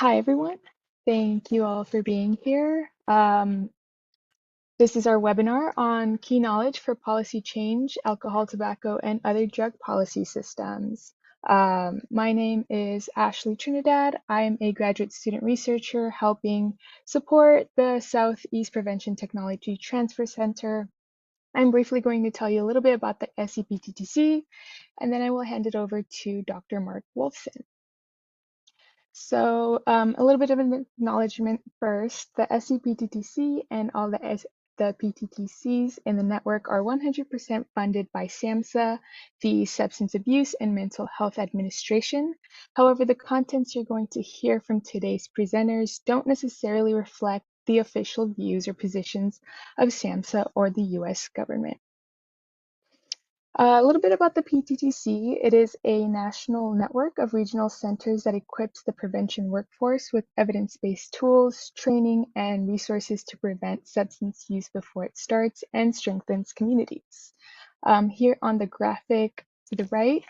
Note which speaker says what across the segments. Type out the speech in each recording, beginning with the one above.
Speaker 1: Hi, everyone. Thank you all for being here. This is our webinar on key knowledge for policy change, alcohol, tobacco, and other drug policy systems. My name is Ashley Trinidad. I am a graduate student researcher helping support the Southeast Prevention Technology Transfer Center. I'm briefly going to tell you a little bit about the SEPTTC, and then I will hand it over to Dr. Mark Wolfson. So a little bit of an acknowledgement first. The SEPTTC and all the PTTCs in the network are 100% funded by SAMHSA, the Substance Abuse and Mental Health Administration. However, the contents you're going to hear from today's presenters don't necessarily reflect the official views or positions of SAMHSA or the US government. A little bit about the PTTC. It is a national network of regional centers that equips the prevention workforce with evidence-based tools, training, and resources to prevent substance use before it starts and strengthens communities. Here on the graphic to the right,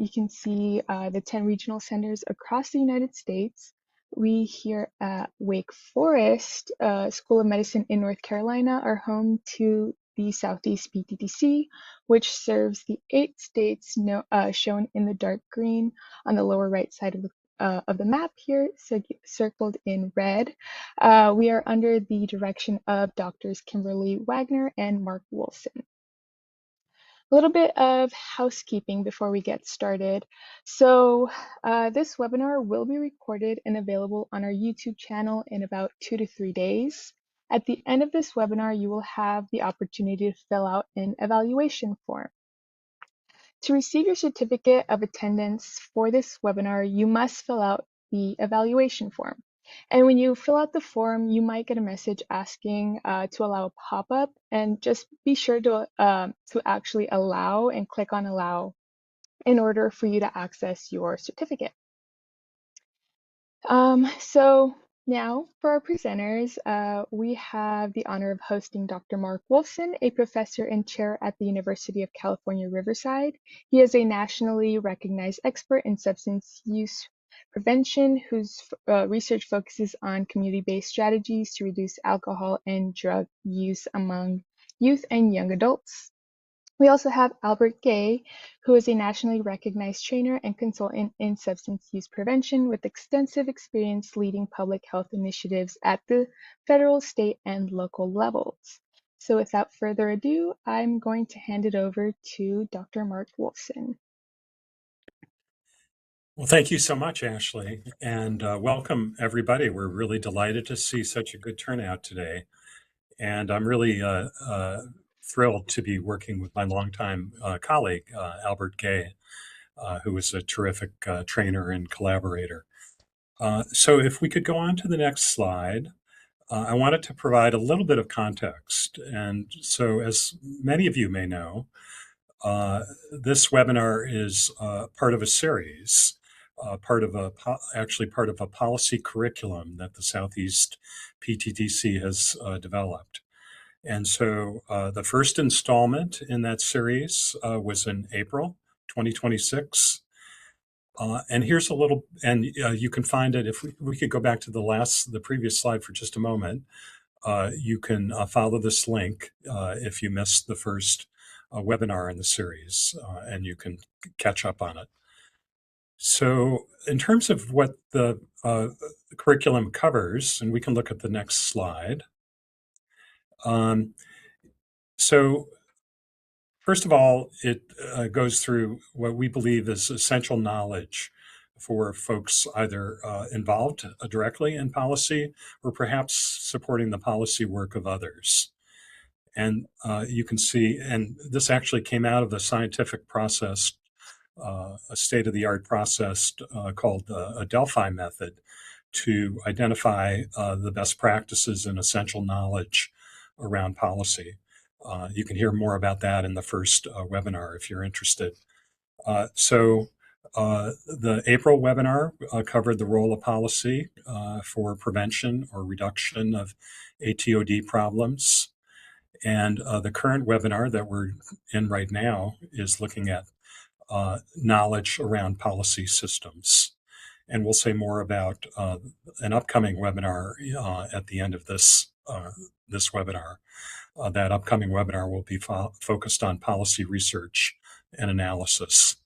Speaker 1: you can see the 10 regional centers across the United States. We here at Wake Forest School of Medicine in North Carolina are home to the Southeast PTTC, which serves the 8 states shown in the dark green on the lower right side of the map here, circled in red. We are under the direction of Doctors Kimberly Wagner and Mark Wolfson. A little bit of housekeeping before we get started. So this webinar will be recorded and available on our YouTube channel in about 2 to 3 days. At the end of this webinar, you will have the opportunity to fill out an evaluation form. To receive your certificate of attendance for this webinar, you must fill out the evaluation form. And when you fill out the form, you might get a message asking to allow a pop-up, and just be sure to actually allow and click on allow in order for you to access your certificate. So now for our presenters, we have the honor of hosting Dr. Mark Wolfson, a professor and chair at the University of California, Riverside. He is a nationally recognized expert in substance use prevention whose research focuses on community-based strategies to reduce alcohol and drug use among youth and young adults. We also have Albert Gay, who is a nationally recognized trainer and consultant in substance use prevention with extensive experience leading public health initiatives at the federal, state, and local levels. So without further ado, I'm going to hand it over to Dr. Mark Wolfson.
Speaker 2: Well, thank you so much, Ashley, and welcome everybody. We're really delighted to see such a good turnout today. And I'm really thrilled to be working with my longtime colleague, Albert Gay, who is a terrific trainer and collaborator. So if we could go on to the next slide, I wanted to provide a little bit of context. And so as many of you may know, this webinar is part of a series, actually part of a policy curriculum that the Southeast PTTC has developed. And so the first installment in that series was in April 2026. And here's a little, and you can find it, if we could go back to the previous slide for just a moment. You can follow this link if you missed the first webinar in the series, and you can catch up on it. So in terms of what the curriculum covers, and we can look at the next slide. So first of all, it goes through what we believe is essential knowledge for folks either involved directly in policy or perhaps supporting the policy work of others. And you can see, and this actually came out of the scientific process, a state-of-the-art process called a Delphi method to identify the best practices and essential knowledge around policy. You can hear more about that in the first webinar if you're interested. So the April webinar covered the role of policy for prevention or reduction of ATOD problems. And the current webinar that we're in right now is looking at knowledge around policy systems. And we'll say more about an upcoming webinar at the end of this webinar. That upcoming webinar will be focused on policy research and analysis.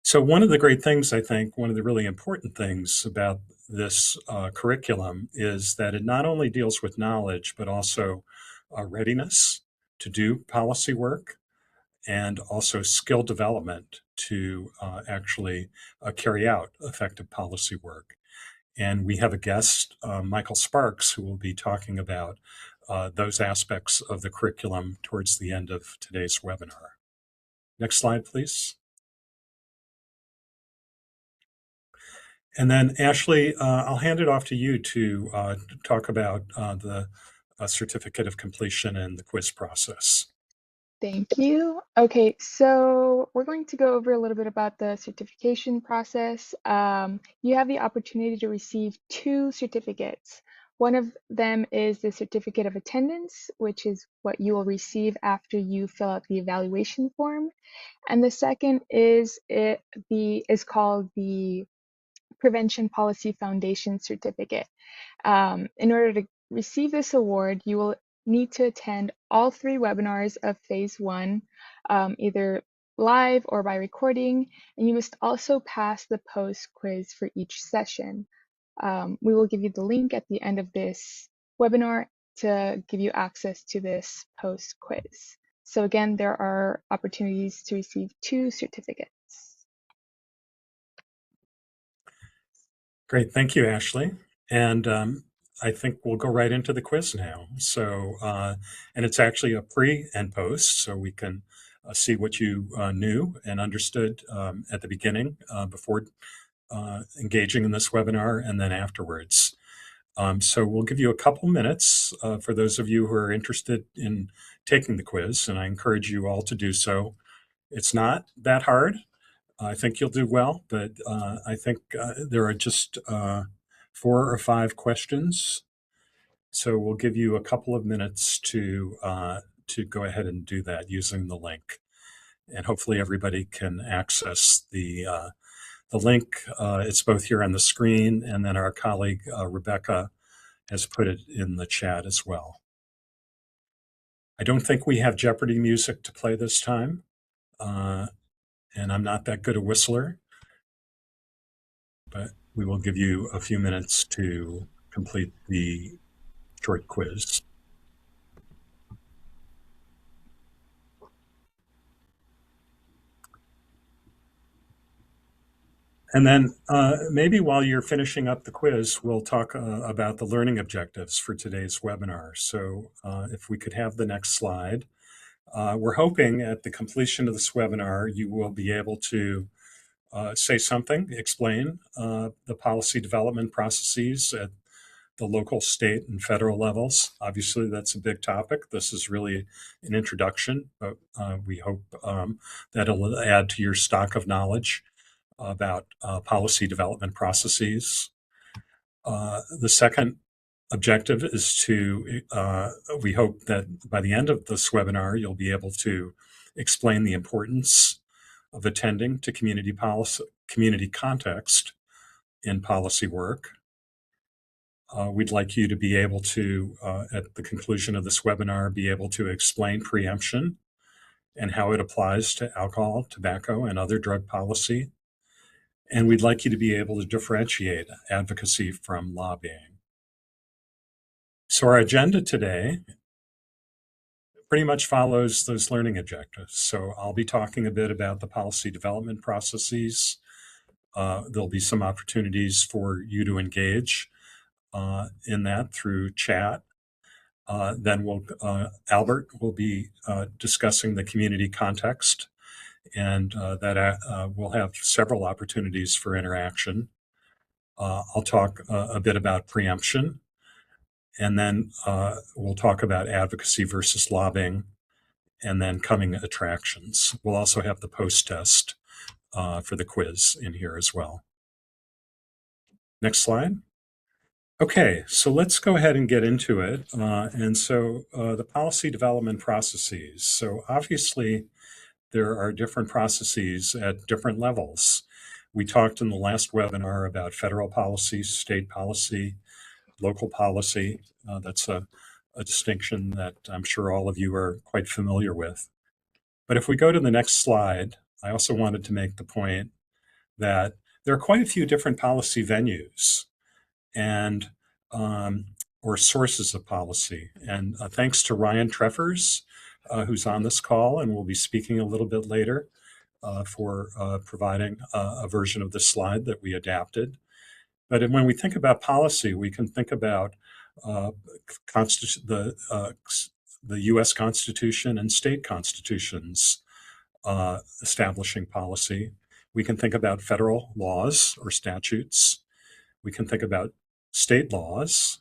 Speaker 2: So one of the great things, I think, one of the really important things about this curriculum is that it not only deals with knowledge, but also readiness to do policy work and also skill development to actually carry out effective policy work. And we have a guest, Michael Sparks, who will be talking about those aspects of the curriculum towards the end of today's webinar. Next slide, please. And then, Ashley, I'll hand it off to you to talk about the certificate of completion and the quiz process.
Speaker 1: Thank you. Okay, so we're going to go over a little bit about the certification process. You have the opportunity to receive 2 certificates. One of them is the certificate of attendance, which is what you will receive after you fill out the evaluation form. And the second is called the Prevention Policy Foundation certificate. In order to receive this award, you will need to attend all 3 webinars of Phase 1, either live or by recording, and you must also pass the post quiz for each session. We will give you the link at the end of this webinar to give you access to this post quiz. So again, there are opportunities to receive 2 certificates.
Speaker 2: Great, thank you, Ashley. And I think we'll go right into the quiz now. So, and it's actually a pre and post, so we can see what you knew and understood at the beginning before engaging in this webinar and then afterwards. So we'll give you a couple minutes for those of you who are interested in taking the quiz, and I encourage you all to do so. It's not that hard. I think you'll do well, but I think there are just 4 or 5 questions. So we'll give you a couple of minutes to go ahead and do that using the link. And hopefully everybody can access the link. It's both here on the screen, and then our colleague Rebecca has put it in the chat as well. I don't think we have Jeopardy music to play this time, and I'm not that good a whistler, but we will give you a few minutes to complete the short quiz. And then maybe while you're finishing up the quiz, we'll talk about the learning objectives for today's webinar. So if we could have the next slide. We're hoping at the completion of this webinar, you will be able to say something, explain the policy development processes at the local, state, and federal levels. Obviously, that's a big topic. This is really an introduction, but we hope that it'll add to your stock of knowledge about policy development processes. The second objective is to, we hope that by the end of this webinar, you'll be able to explain the importance of attending to community context in policy work. We'd like you to be able to, at the conclusion of this webinar, be able to explain preemption and how it applies to alcohol, tobacco, and other drug policy. And we'd like you to be able to differentiate advocacy from lobbying. So our agenda today pretty much follows those learning objectives. So I'll be talking a bit about the policy development processes. There'll be some opportunities for you to engage in that through chat. Then Albert will be discussing the community context, and that we'll have several opportunities for interaction. I'll talk a bit about preemption, and then we'll talk about advocacy versus lobbying, and then coming attractions. We'll also have the post-test for the quiz in here as well. Next slide. Okay, so let's go ahead and get into it. And so the policy development processes. So obviously, there are different processes at different levels. We talked in the last webinar about federal policy, state policy, local policy. That's a distinction that I'm sure all of you are quite familiar with. But if we go to the next slide, I also wanted to make the point that there are quite a few different policy venues and or sources of policy. And thanks to Ryan Treffers, who's on this call and will be speaking a little bit later, for providing a version of this slide that we adapted. But when we think about policy, we can think about the U.S. Constitution and state constitutions establishing policy. We can think about federal laws or statutes. We can think about state laws.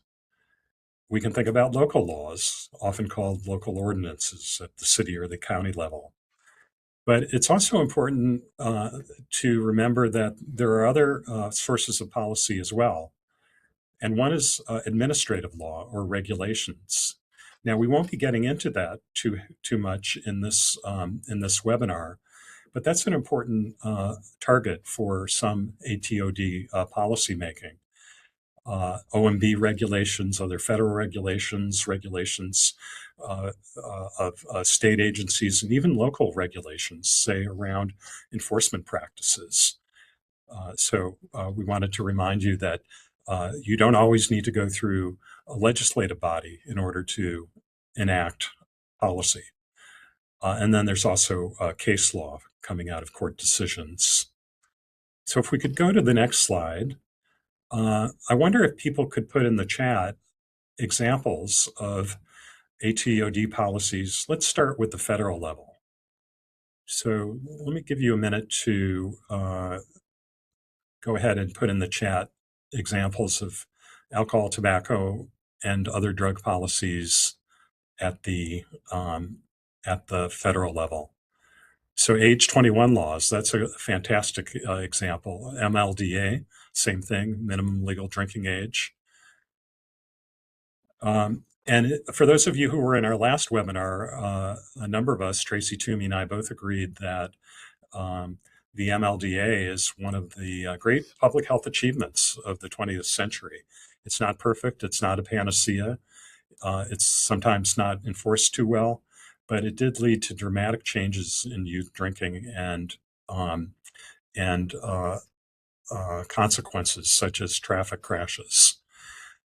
Speaker 2: We can think about local laws, often called local ordinances at the city or the county level. But it's also important to remember that there are other sources of policy as well. And one is administrative law or regulations. Now, we won't be getting into that too much in this webinar, but that's an important target for some ATOD policymaking. OMB regulations, other federal regulations, regulations of state agencies, and even local regulations, say around enforcement practices. So we wanted to remind you that you don't always need to go through a legislative body in order to enact policy. And then there's also case law coming out of court decisions. So if we could go to the next slide, I wonder if people could put in the chat examples of ATOD policies. Let's start with the federal level. So let me give you a minute to go ahead and put in the chat examples of alcohol, tobacco, and other drug policies at the federal level. So age 21 laws, that's a fantastic example. MLDA, same thing, minimum legal drinking age. And for those of you who were in our last webinar, a number of us, Tracy Toomey and I, both agreed that the MLDA is one of the great public health achievements of the 20th century. It's not perfect. It's not a panacea. It's sometimes not enforced too well, but it did lead to dramatic changes in youth drinking and consequences such as traffic crashes.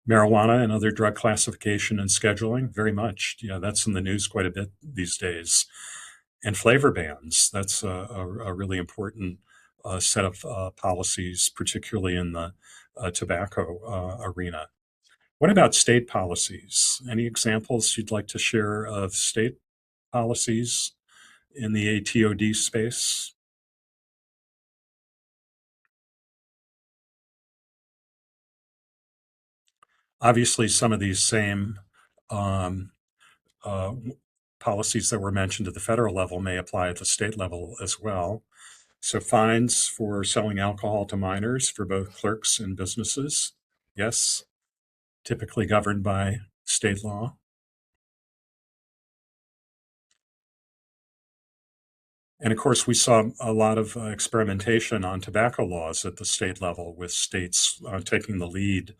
Speaker 2: Marijuana and other drug classification and scheduling, very much. Yeah, that's in the news quite a bit these days. And flavor bans, that's a really important set of policies, particularly in the tobacco arena. What about state policies? Any examples you'd like to share of state policies in the ATOD space? Obviously, some of these same policies that were mentioned at the federal level may apply at the state level as well. So fines for selling alcohol to minors for both clerks and businesses. Yes, typically governed by state law. And of course, we saw a lot of experimentation on tobacco laws at the state level, with states taking the lead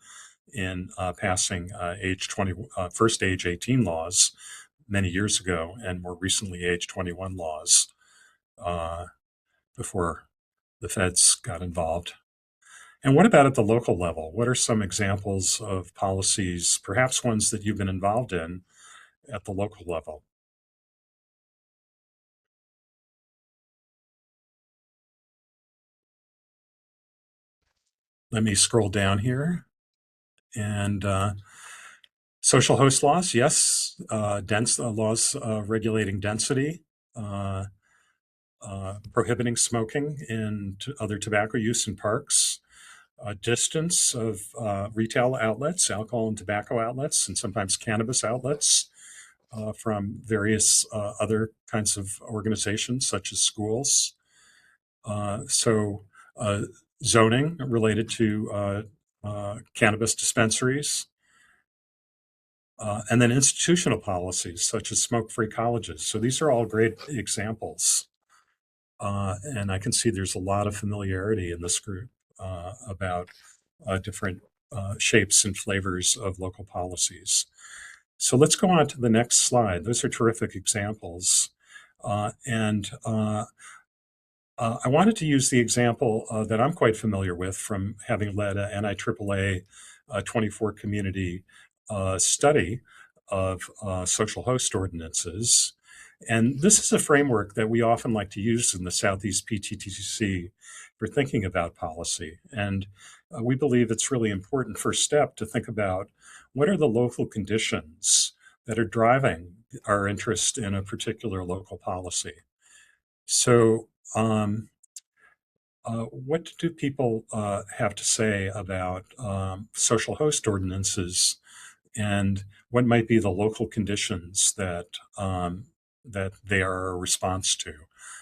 Speaker 2: in passing first age 18 laws many years ago, and more recently age 21 laws before the feds got involved. And what about at the local level? What are some examples of policies, perhaps ones that you've been involved in at the local level? Let me scroll down here. And social host laws, yes. Dense laws regulating density, prohibiting smoking and other tobacco use in parks, distance of retail outlets, alcohol and tobacco outlets, and sometimes cannabis outlets from various other kinds of organizations, such as schools. So zoning related to cannabis dispensaries, and then institutional policies such as smoke-free colleges. So these are all great examples. And I can see there's a lot of familiarity in this group about different shapes and flavors of local policies. So let's go on to the next slide. Those are terrific examples. I wanted to use the example that I'm quite familiar with from having led an NIAAA 24 community study of social host ordinances. And this is a framework that we often like to use in the Southeast PTTC for thinking about policy. And we believe it's really important first step to think about what are the local conditions that are driving our interest in a particular local policy. So what do people have to say about social host ordinances, and what might be the local conditions that that they are a response to?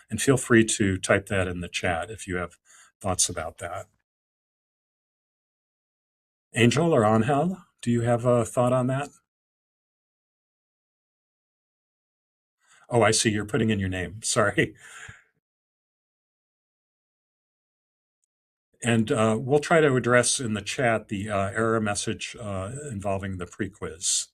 Speaker 2: And feel free to type that in the chat if you have thoughts about that. Angel or Angel, do you have a thought on that? Oh, I see. You're putting in your name. Sorry. And we'll try to address in the chat the error message involving the pre-quiz.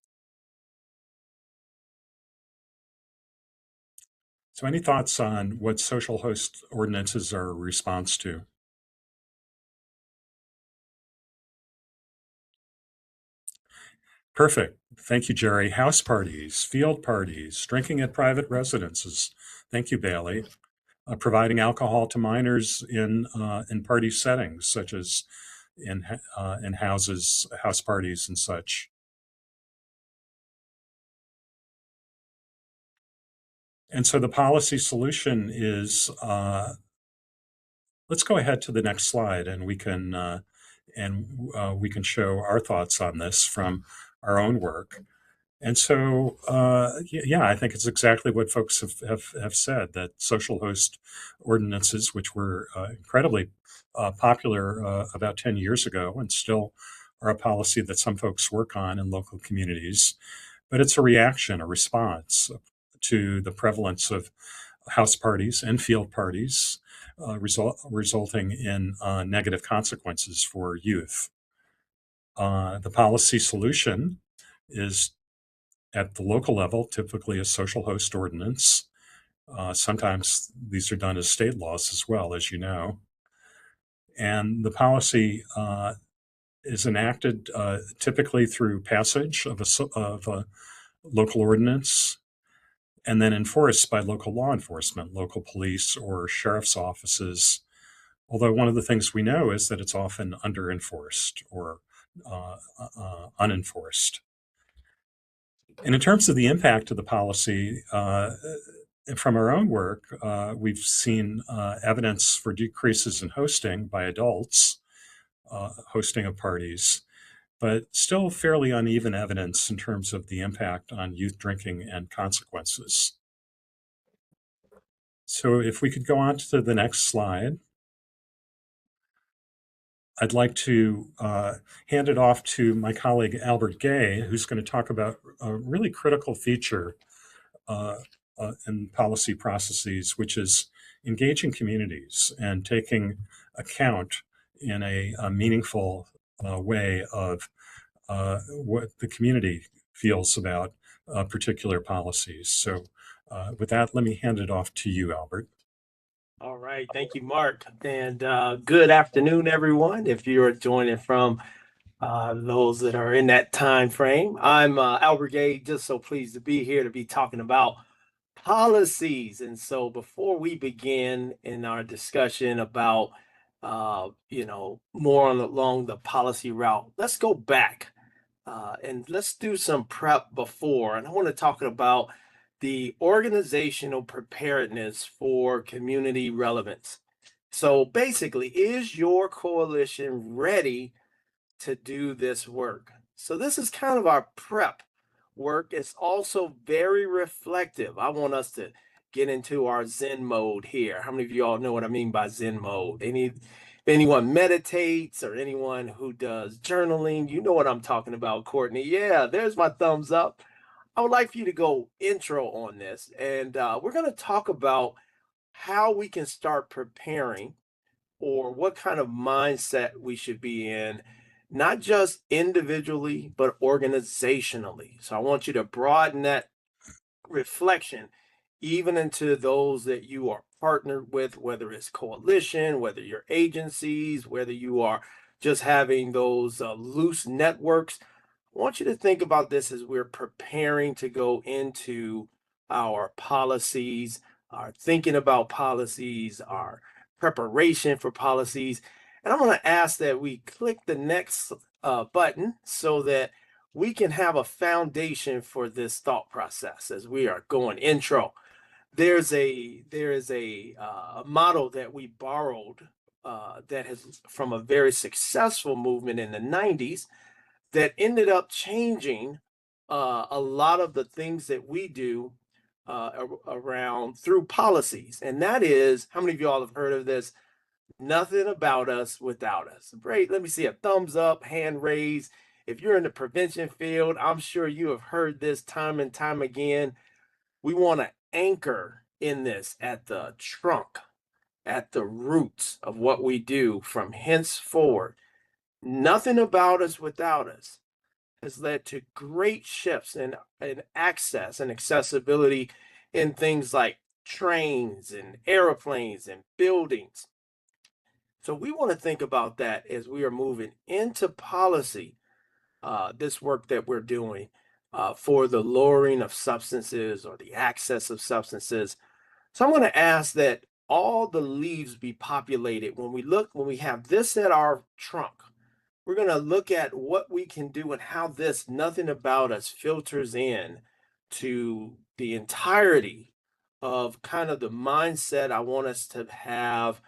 Speaker 2: So any thoughts on what social host ordinances are a response to? Perfect. Thank you, Jerry. House parties, field parties, drinking at private residences. Thank you, Bailey. Providing alcohol to minors in party settings, such as in houses, house parties, and such. And so the policy solution is, let's go ahead to the next slide, and we can show our thoughts on this from our own work. And so, yeah, I think it's exactly what folks have said, that social host ordinances, which were incredibly popular about 10 years ago and still are a policy that some folks work on in local communities, but it's a reaction, a response to the prevalence of house parties and field parties, resulting in negative consequences for youth. The policy solution is at the local level, typically a social host ordinance. Sometimes these are done as state laws as well, as you know. And the policy is enacted typically through passage of a local ordinance and then enforced by local law enforcement, local police or sheriff's offices. Although one of the things we know is that it's often under-enforced or unenforced. And in terms of the impact of the policy, from our own work, we've seen evidence for decreases in hosting by adults, hosting of parties, but still fairly uneven evidence in terms of the impact on youth drinking and consequences. So if we could go on to the next slide. I'd like to hand it off to my colleague Albert Gay, who's going to talk about a really critical feature in policy processes, which is engaging communities and taking account in a meaningful way of what the community feels about particular policies. So with that, let me hand it off to you, Albert.
Speaker 3: All right. Thank you, Mark. And good afternoon, everyone. If you're joining from those that are in that time frame, I'm Albert Gay, just so pleased to be here to be talking about policies. And so before we begin in our discussion about, more along the policy route, let's go back and let's do some prep before. And I want to talk about the organizational preparedness for community relevance. So basically, is your coalition ready to do this work? So this is kind of our prep work. It's also very reflective. I want us to get into our Zen mode here. How many of you all know what I mean by Zen mode? Anyone meditates or anyone who does journaling, you know what I'm talking about, Courtney. Yeah, there's my thumbs up. I would like for you to go intro on this, and we're going to talk about how we can start preparing, or what kind of mindset we should be in, not just individually, but organizationally. So I want you to broaden that reflection even into those that you are partnered with, whether it's coalition, whether you're agencies, whether you are just having those loose networks. I want you to think about this as we're preparing to go into our policies, our thinking about policies, our preparation for policies. And I'm going to ask that we click the next button so that we can have a foundation for this thought process as we are going intro. There is a model that we borrowed that has from a very successful movement in the 90s that ended up changing a lot of the things that we do around through policies. And that is, how many of y'all have heard of this? Nothing about us without us. Great. Let me see a thumbs up, hand raised. If you're in the prevention field, I'm sure you have heard this time and time again. We want to anchor in this at the trunk, at the roots of what we do from henceforward. Nothing about us without us has led to great shifts in access and accessibility in things like trains and airplanes and buildings. So we want to think about that as we are moving into policy, this work that we're doing for the lowering of substances or the access of substances. So I'm going to ask that all the leaves be populated. When we have this at our trunk, we're going to look at what we can do and how this nothing about us filters in to the entirety of kind of the mindset I want us to have,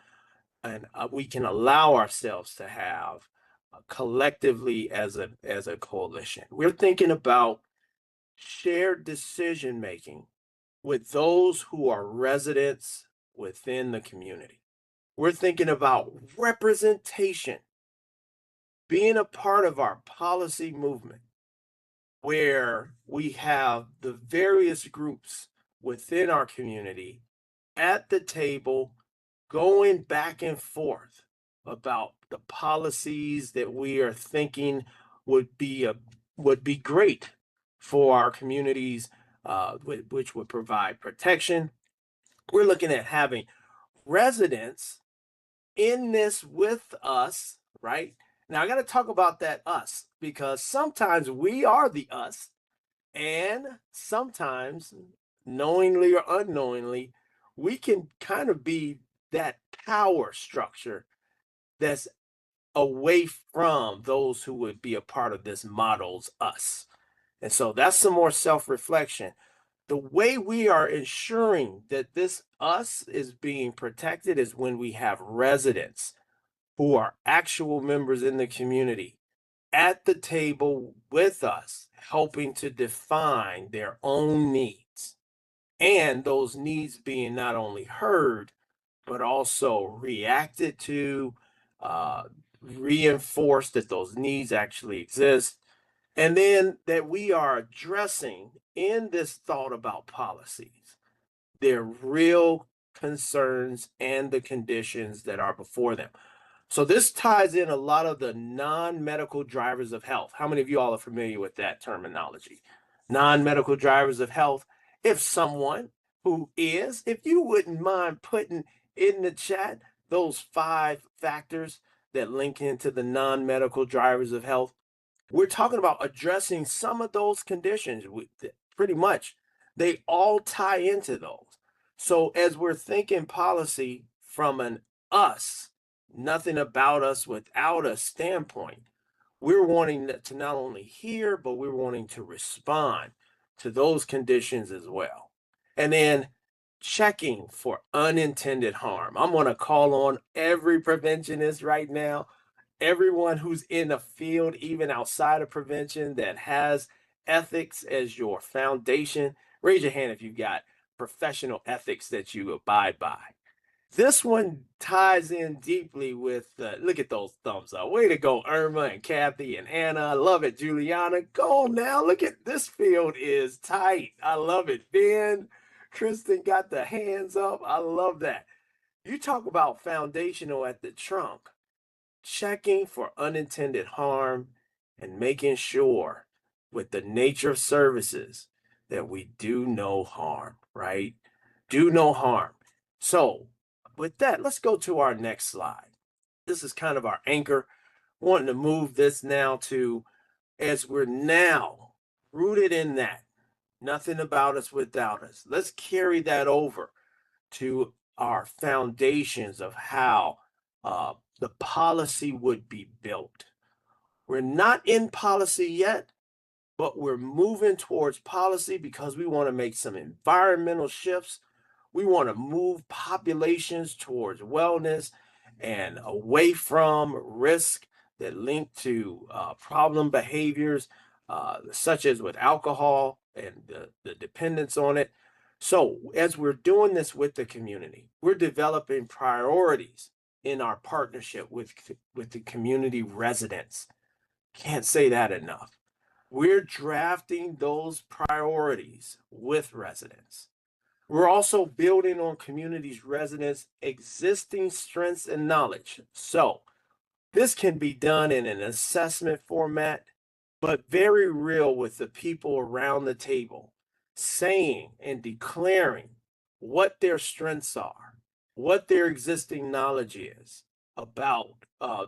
Speaker 3: and we can allow ourselves to have collectively as a coalition. We're thinking about shared decision making with those who are residents within the community. We're thinking about representation being a part of our policy movement, where we have the various groups within our community at the table going back and forth about the policies that we are thinking would be great for our communities, which would provide protection. We're looking at having residents in this with us, right? Now I got to talk about that us, because sometimes we are the us, and sometimes, knowingly or unknowingly, we can kind of be that power structure that's away from those who would be a part of this model's us. And so that's some more self-reflection. The way we are ensuring that this us is being protected is when we have residents who are actual members in the community at the table with us, helping to define their own needs, and those needs being not only heard, but also reacted to, uh, reinforced that those needs actually exist, and then that we are addressing in this thought about policies their real concerns and the conditions that are before them. So this ties in a lot of the non-medical drivers of health. How many of you all are familiar with that terminology? Non-medical drivers of health. If someone who is, if you wouldn't mind putting in the chat those 5 factors that link into the non-medical drivers of health, we're talking about addressing some of those conditions. Pretty much, they all tie into those. So as we're thinking policy from an us, nothing about us without us standpoint, we're wanting to not only hear, but we're wanting to respond to those conditions as well. And then checking for unintended harm. I'm going to call on every preventionist right now, everyone who's in the field, even outside of prevention, that has ethics as your foundation. Raise your hand if you've got professional ethics that you abide by. This one ties in deeply with, look at those thumbs up. Way to go, Irma and Kathy and Anna. I love it, Juliana. Go on now. Look at this field is tight. I love it, Ben. Kristen got the hands up. I love that. You talk about foundational at the trunk, checking for unintended harm and making sure with the nature of services that we do no harm, right? Do no harm. So with that, let's go to our next slide. This is kind of our anchor. Wanting to move this now to, as we're now rooted in that, nothing about us without us. Let's carry that over to our foundations of how the policy would be built. We're not in policy yet, but we're moving towards policy because we want to make some environmental shifts. We want to move populations towards wellness and away from risk that link to problem behaviors, such as with alcohol and the dependence on it. So as we're doing this with the community, we're developing priorities in our partnership with the community residents. Can't say that enough. We're drafting those priorities with residents. We're also building on communities' residents' existing strengths and knowledge. So this can be done in an assessment format, but very real with the people around the table, saying and declaring what their strengths are, what their existing knowledge is about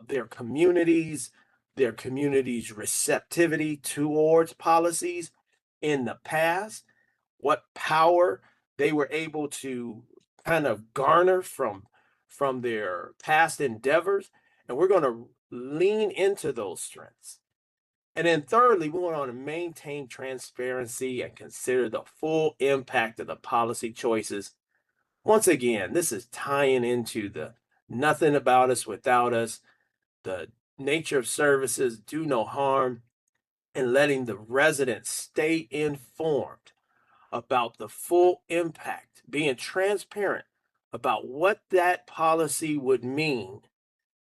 Speaker 3: their communities' receptivity towards policies in the past, what power they were able to kind of garner from their past endeavors, and we're going to lean into those strengths. And then thirdly, we want to maintain transparency and consider the full impact of the policy choices. Once again, this is tying into the nothing about us without us, the nature of services, do no harm, and letting the residents stay informed about the full impact, being transparent about what that policy would mean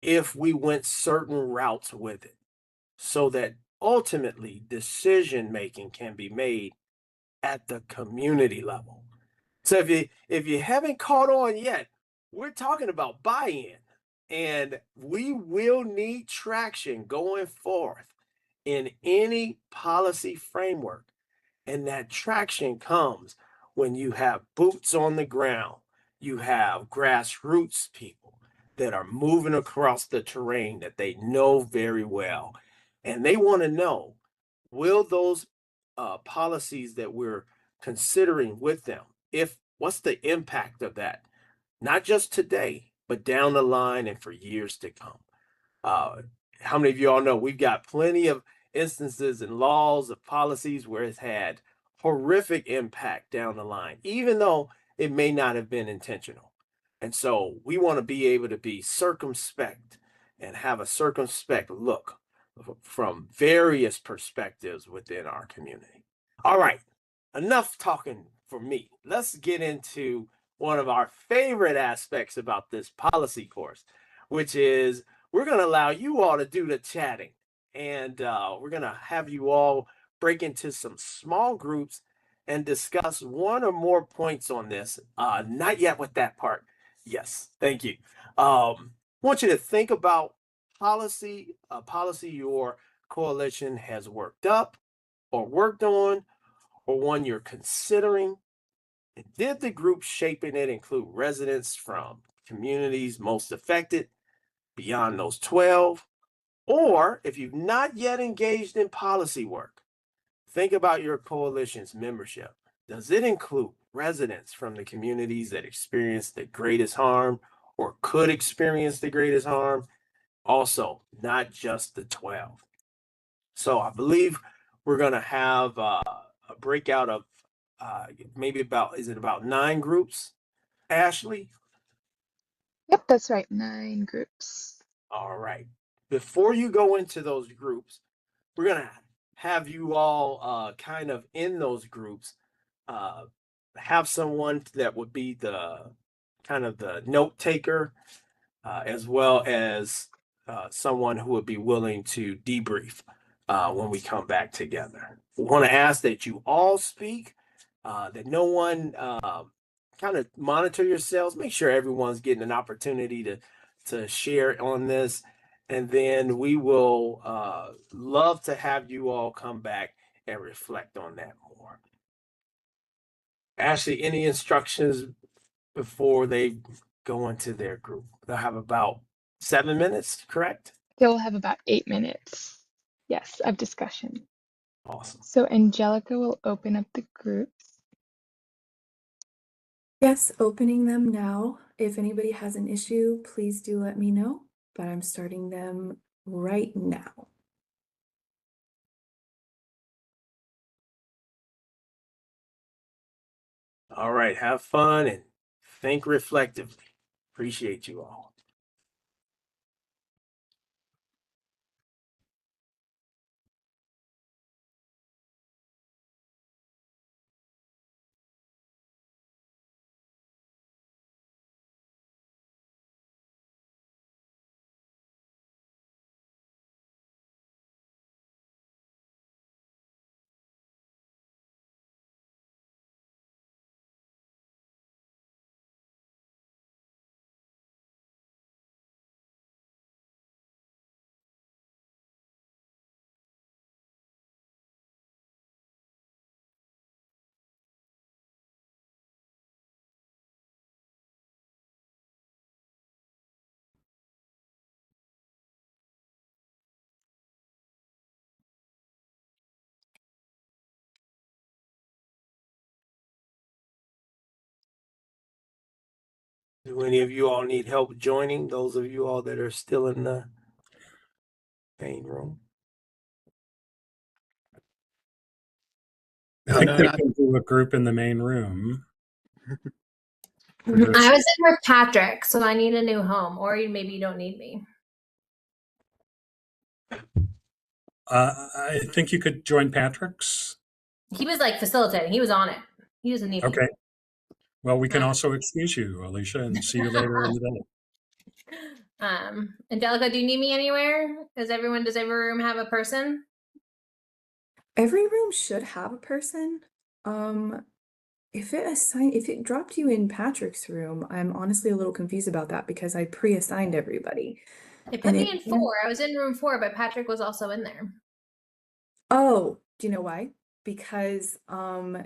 Speaker 3: if we went certain routes with it, so that ultimately decision making can be made at the community level. So if you haven't caught on yet, we're talking about buy-in, and we will need traction going forth in any policy framework. And that traction comes when you have boots on the ground, you have grassroots people that are moving across the terrain that they know very well. And they want to know, will those policies that we're considering with them, what's the impact of that? Not just today, but down the line and for years to come. How many of you all know we've got plenty of instances and laws of policies where it's had horrific impact down the line, even though it may not have been intentional. And so we want to be able to be circumspect and have a circumspect look from various perspectives within our community. All right, enough talking for me. Let's get into one of our favorite aspects about this policy course, which is we're going to allow you all to do the chatting. And we're going to have you all break into some small groups and discuss one or more points on this. Not yet with that part. Yes, thank you. I want you to think about a policy your coalition has worked up or worked on, or one you're considering. And did the group shaping it include residents from communities most affected beyond those 12? Or if you've not yet engaged in policy work, think about your coalition's membership. Does it include residents from the communities that experience the greatest harm or could experience the greatest harm? Also, not just the 12. So I believe we're going to have a breakout of maybe about 9 groups, Ashley?
Speaker 1: Yep, that's right, 9 groups.
Speaker 3: All right. Before you go into those groups, we're going to have you all kind of in those groups have someone that would be the kind of the note taker, as well as someone who would be willing to debrief when we come back together. We want to ask that you all speak that no one kind of monitor yourselves. Make sure everyone's getting an opportunity to share on this. And then we will love to have you all come back and reflect on that more. Ashley, any instructions before they go into their group? They'll have about 7 minutes, correct?
Speaker 1: They'll have about 8 minutes, yes, of discussion.
Speaker 3: Awesome.
Speaker 1: So Angelica will open up the groups.
Speaker 4: Yes, opening them now. If anybody has an issue, please do let me know, but I'm starting them right now.
Speaker 3: All right, have fun and think reflectively. Appreciate you all. Do any of you all need help joining? Those of you all that are still in the main room?
Speaker 2: I think they can do a group in the main room.
Speaker 5: I was in with Patrick, so I need a new home, or maybe you don't need me.
Speaker 2: I think you could join Patrick's.
Speaker 5: He was like facilitating. He was on it. He doesn't need me.
Speaker 2: Okay. Well, we can also excuse you, Alicia, and see you later in the day.
Speaker 5: Angelica, do you need me anywhere? Does every room have a person?
Speaker 4: Every room should have a person. If it dropped you in Patrick's room, I'm honestly a little confused about that because I pre-assigned everybody.
Speaker 5: It put me in 4. I was in room 4, but Patrick was also in there.
Speaker 4: Oh, do you know why? Because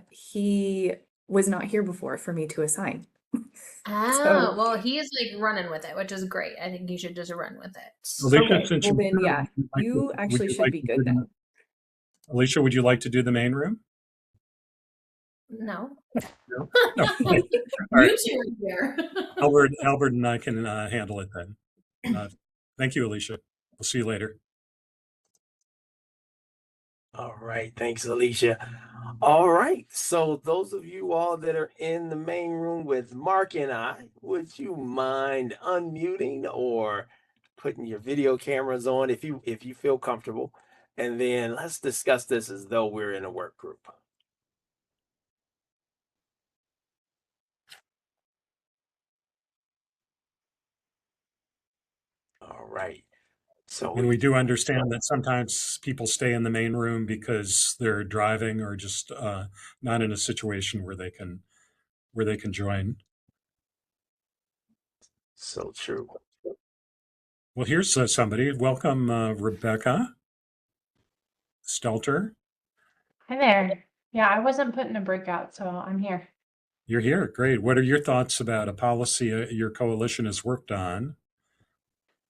Speaker 4: he was not here before for me to assign.
Speaker 5: Oh, well, he is like running with it, which is great. I think you should just run with it.
Speaker 4: Okay, well then, yeah, you actually should be good then.
Speaker 2: Alicia, would you like to do the main room?
Speaker 5: No.
Speaker 2: No.
Speaker 5: You two are here.
Speaker 2: Albert and I can handle it then. Thank you, Alicia. We'll see you later.
Speaker 3: All right, thanks, Alicia. All right, so those of you all that are in the main room with Mark and I, would you mind unmuting or putting your video cameras on if you feel comfortable? And then let's discuss this as though we're in a work group. All right. So
Speaker 2: And we do understand that sometimes people stay in the main room because they're driving or just not in a situation where they can join.
Speaker 3: So true.
Speaker 2: Well, here's somebody. Welcome, Rebecca Stelter.
Speaker 6: Hi there. Yeah, I wasn't put in a breakout, so I'm here.
Speaker 2: You're here. Great. What are your thoughts about a policy your coalition has worked on?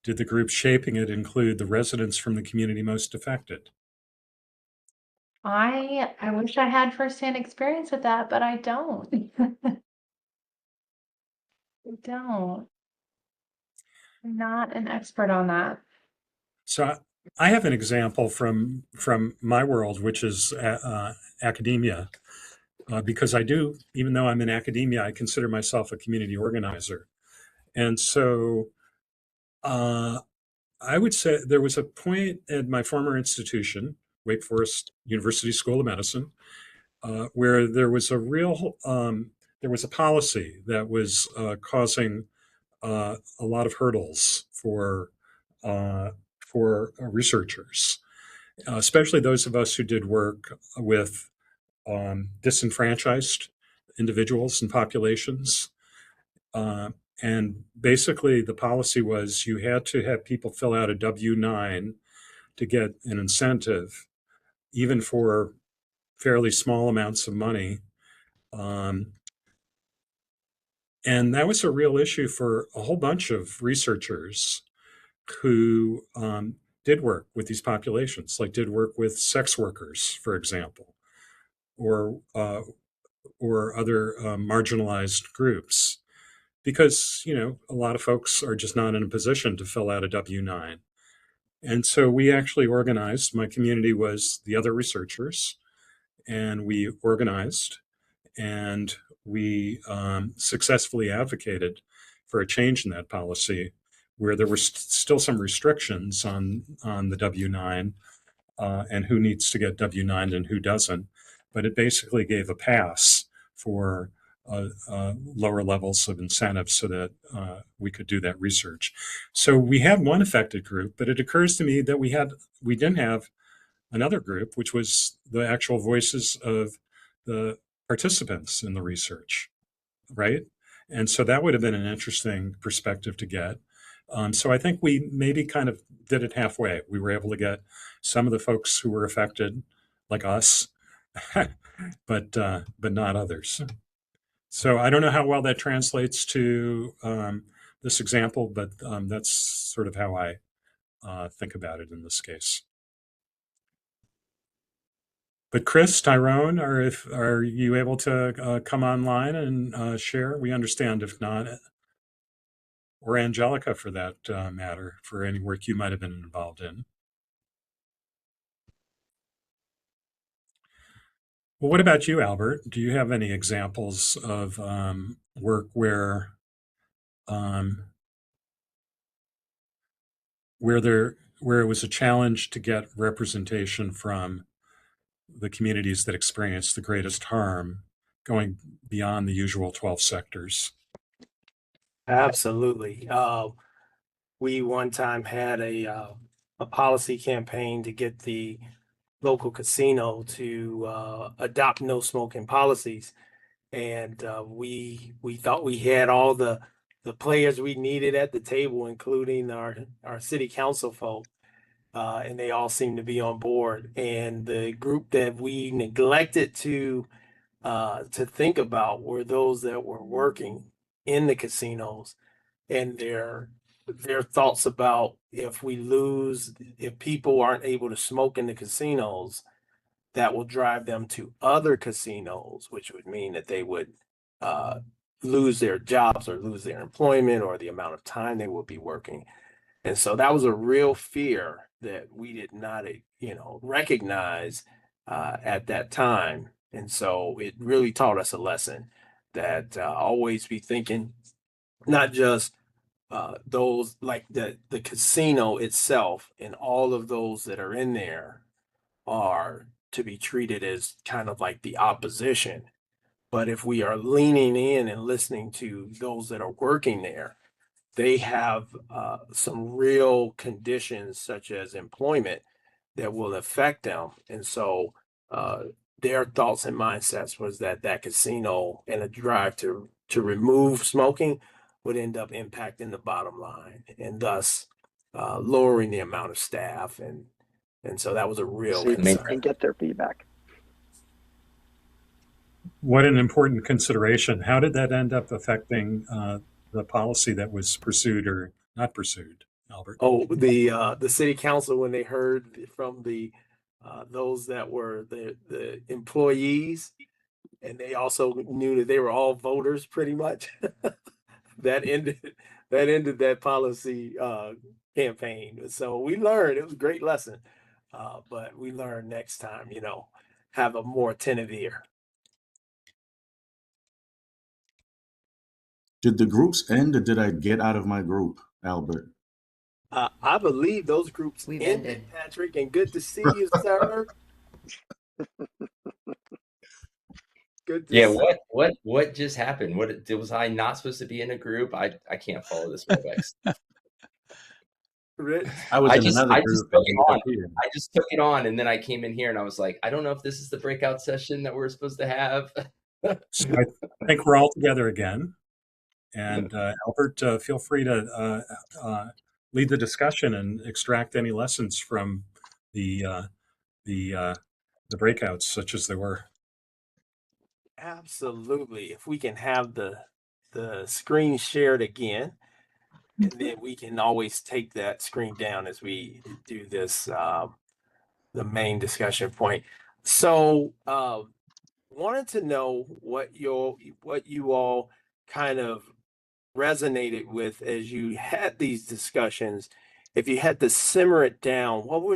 Speaker 2: Did the group shaping it include the residents from the community most affected?
Speaker 6: I wish I had firsthand experience with that, but I don't. I don't. I'm not an expert on that.
Speaker 2: So I have an example from my world, which is academia, because I do, even though I'm in academia, I consider myself a community organizer. And so I would say there was a point at my former institution, Wake Forest University School of Medicine, where there was a policy that was causing a lot of hurdles for researchers, especially those of us who did work with disenfranchised individuals and populations. And basically, the policy was you had to have people fill out a W-9 to get an incentive, even for fairly small amounts of money. And that was a real issue for a whole bunch of researchers who did work with these populations, like did work with sex workers, for example, or other marginalized groups, because a lot of folks are just not in a position to fill out a W-9. And so we actually organized. My community was the other researchers, and we organized, and we successfully advocated for a change in that policy, where there were still some restrictions on the W-9 and who needs to get W-9 and who doesn't. But it basically gave a pass for lower levels of incentives so that we could do that research. So we had one affected group, but it occurs to me that we didn't have another group, which was the actual voices of the participants in the research, right? And so that would have been an interesting perspective to get. So I think we maybe kind of did it halfway. We were able to get some of the folks who were affected, like us, but not others. So I don't know how well that translates to this example, but that's sort of how I think about it in this case. But Chris, Tyrone, are you able to come online and share? We understand if not, or Angelica for that matter, for any work you might have been involved in. Well, what about you, Albert? Do you have any examples of work where it was a challenge to get representation from the communities that experience the greatest harm, going beyond the usual 12 sectors?
Speaker 3: Absolutely. We one time had a policy campaign to get the local casino to adopt no smoking policies, and we thought we had all the players we needed at the table, including our city council folk, and they all seemed to be on board. And the group that we neglected to think about were those that were working in the casinos, and their thoughts about if people aren't able to smoke in the casinos, that will drive them to other casinos, which would mean that they would lose their jobs or lose their employment or the amount of time they will be working. And so that was a real fear that we did not, recognize at that time. And so it really taught us a lesson that always be thinking, not just those like the casino itself and all of those that are in there are to be treated as kind of like the opposition. But if we are leaning in and listening to those that are working there, they have some real conditions such as employment that will affect them. And so their thoughts and mindsets was that casino and a drive to remove smoking would end up impacting the bottom line and thus lowering the amount of staff. And so that was a real concern.
Speaker 7: And get their feedback.
Speaker 2: What an important consideration. How did that end up affecting the policy that was pursued or not pursued, Albert?
Speaker 3: Oh, the city council, when they heard from the those that were the employees, and they also knew that they were all voters pretty much, that ended that policy campaign. So we learned, it was a great lesson, but we learned next time, have a more attentive ear.
Speaker 8: Did the groups end, or did I get out of my group, Albert?
Speaker 3: I believe those groups ended, Patrick, and good to see you, sir. Good to
Speaker 9: see. What just happened? Was I not supposed to be in a group? I can't follow this WebEx.
Speaker 3: Rich?
Speaker 8: I was in another
Speaker 9: I
Speaker 8: group
Speaker 9: just
Speaker 8: and
Speaker 9: took it
Speaker 8: we
Speaker 9: on.
Speaker 8: repeated.
Speaker 9: I just took it on, and then I came in here and I was like, I don't know if this is the breakout session that we're supposed to have.
Speaker 2: So I think we're all together again. And Albert, feel free to lead the discussion and extract any lessons from the breakouts, such as they were.
Speaker 3: Absolutely. If we can have the screen shared again, and then we can always take that screen down as we do this, the main discussion point. So, wanted to know what you all kind of resonated with as you had these discussions. If you had to simmer it down, what were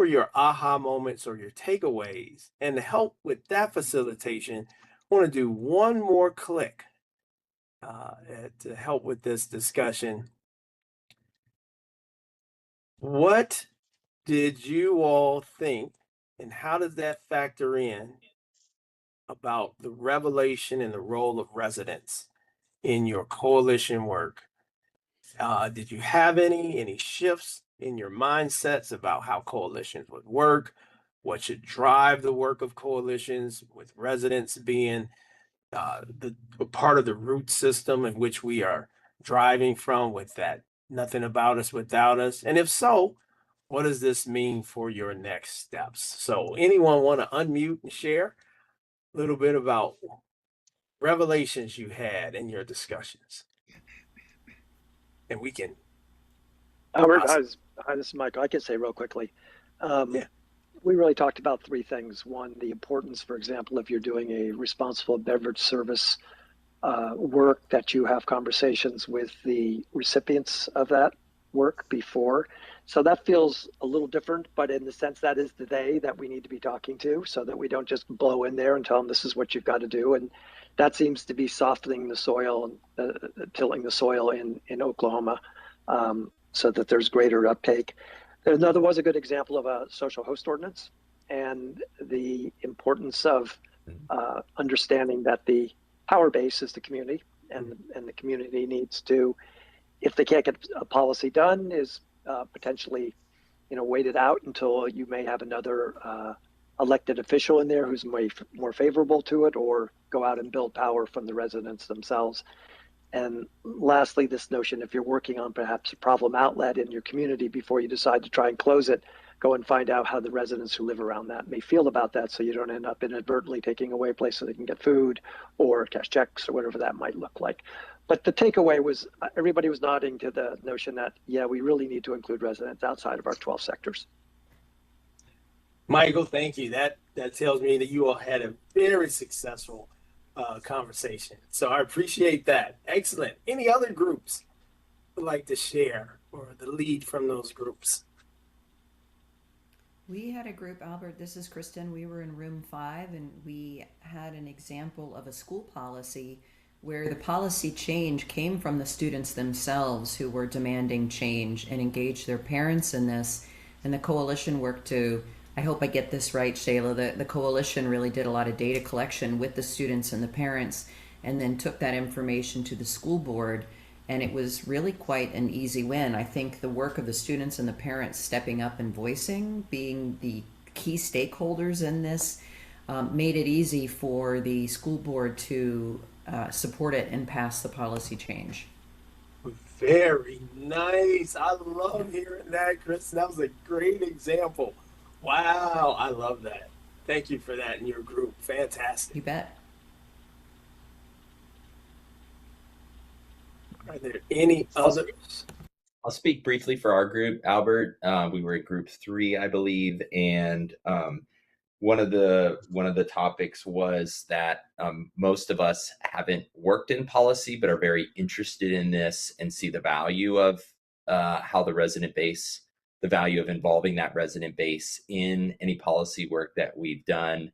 Speaker 3: your aha moments or your takeaways? And to help with that facilitation, I want to do one more click to help with this discussion. What did you all think, and how does that factor in about the revelation and the role of residents in your coalition work? Did you have any shifts in your mindsets about how coalitions would work? What should drive the work of coalitions, with residents being the part of the root system in which we are driving from, with that nothing about us without us? And if so, what does this mean for your next steps? So anyone want to unmute and share a little bit about revelations you had in your discussions? And we can.
Speaker 7: Albert,
Speaker 3: Awesome.
Speaker 7: hi, this is Michael. I can say real quickly.
Speaker 3: Yeah.
Speaker 7: We really talked about three things. One, the importance, for example, if you're doing a responsible beverage service work, that you have conversations with the recipients of that work before. So that feels a little different, but in the sense that is the they that we need to be talking to, so that we don't just blow in there and tell them this is what you've got to do. And that seems to be softening the soil and tilling the soil in Oklahoma, so that there's greater uptake. Another was a good example of a social host ordinance and the importance of understanding that the power base is the community, and the community needs to, if they can't get a policy done, is potentially, wait it out until you may have another elected official in there who's more favorable to it, or go out and build power from the residents themselves. And lastly, this notion, if you're working on perhaps a problem outlet in your community, before you decide to try and close it, go and find out how the residents who live around that may feel about that, so you don't end up inadvertently taking away a place so they can get food or cash checks or whatever that might look like. But the takeaway was everybody was nodding to the notion that, yeah, we really need to include residents outside of our 12 sectors.
Speaker 3: Michael, thank you. That tells me that you all had a very successful conversation. So I appreciate that. Excellent. Any other groups would like to share, or the lead from those groups?
Speaker 10: We had a group, Albert, this is Kristen. We were in room 5, and we had an example of a school policy where the policy change came from the students themselves, who were demanding change and engaged their parents in this. And the coalition worked to, I hope I get this right, Shayla, the coalition really did a lot of data collection with the students and the parents, and then took that information to the school board. And it was really quite an easy win. I think the work of the students and the parents stepping up and voicing, being the key stakeholders in this, made it easy for the school board to support it and pass the policy change.
Speaker 3: Very nice. I love hearing that, Chris. That was a great example. Wow, I love that. Thank you for that in your group. Fantastic.
Speaker 10: You bet.
Speaker 3: Are there any others?
Speaker 9: I'll speak briefly for our group, Albert. We were in group 3, I believe, and one of the topics was that most of us haven't worked in policy, but are very interested in this and see the value of how the resident base, the value of involving that resident base in any policy work that we've done.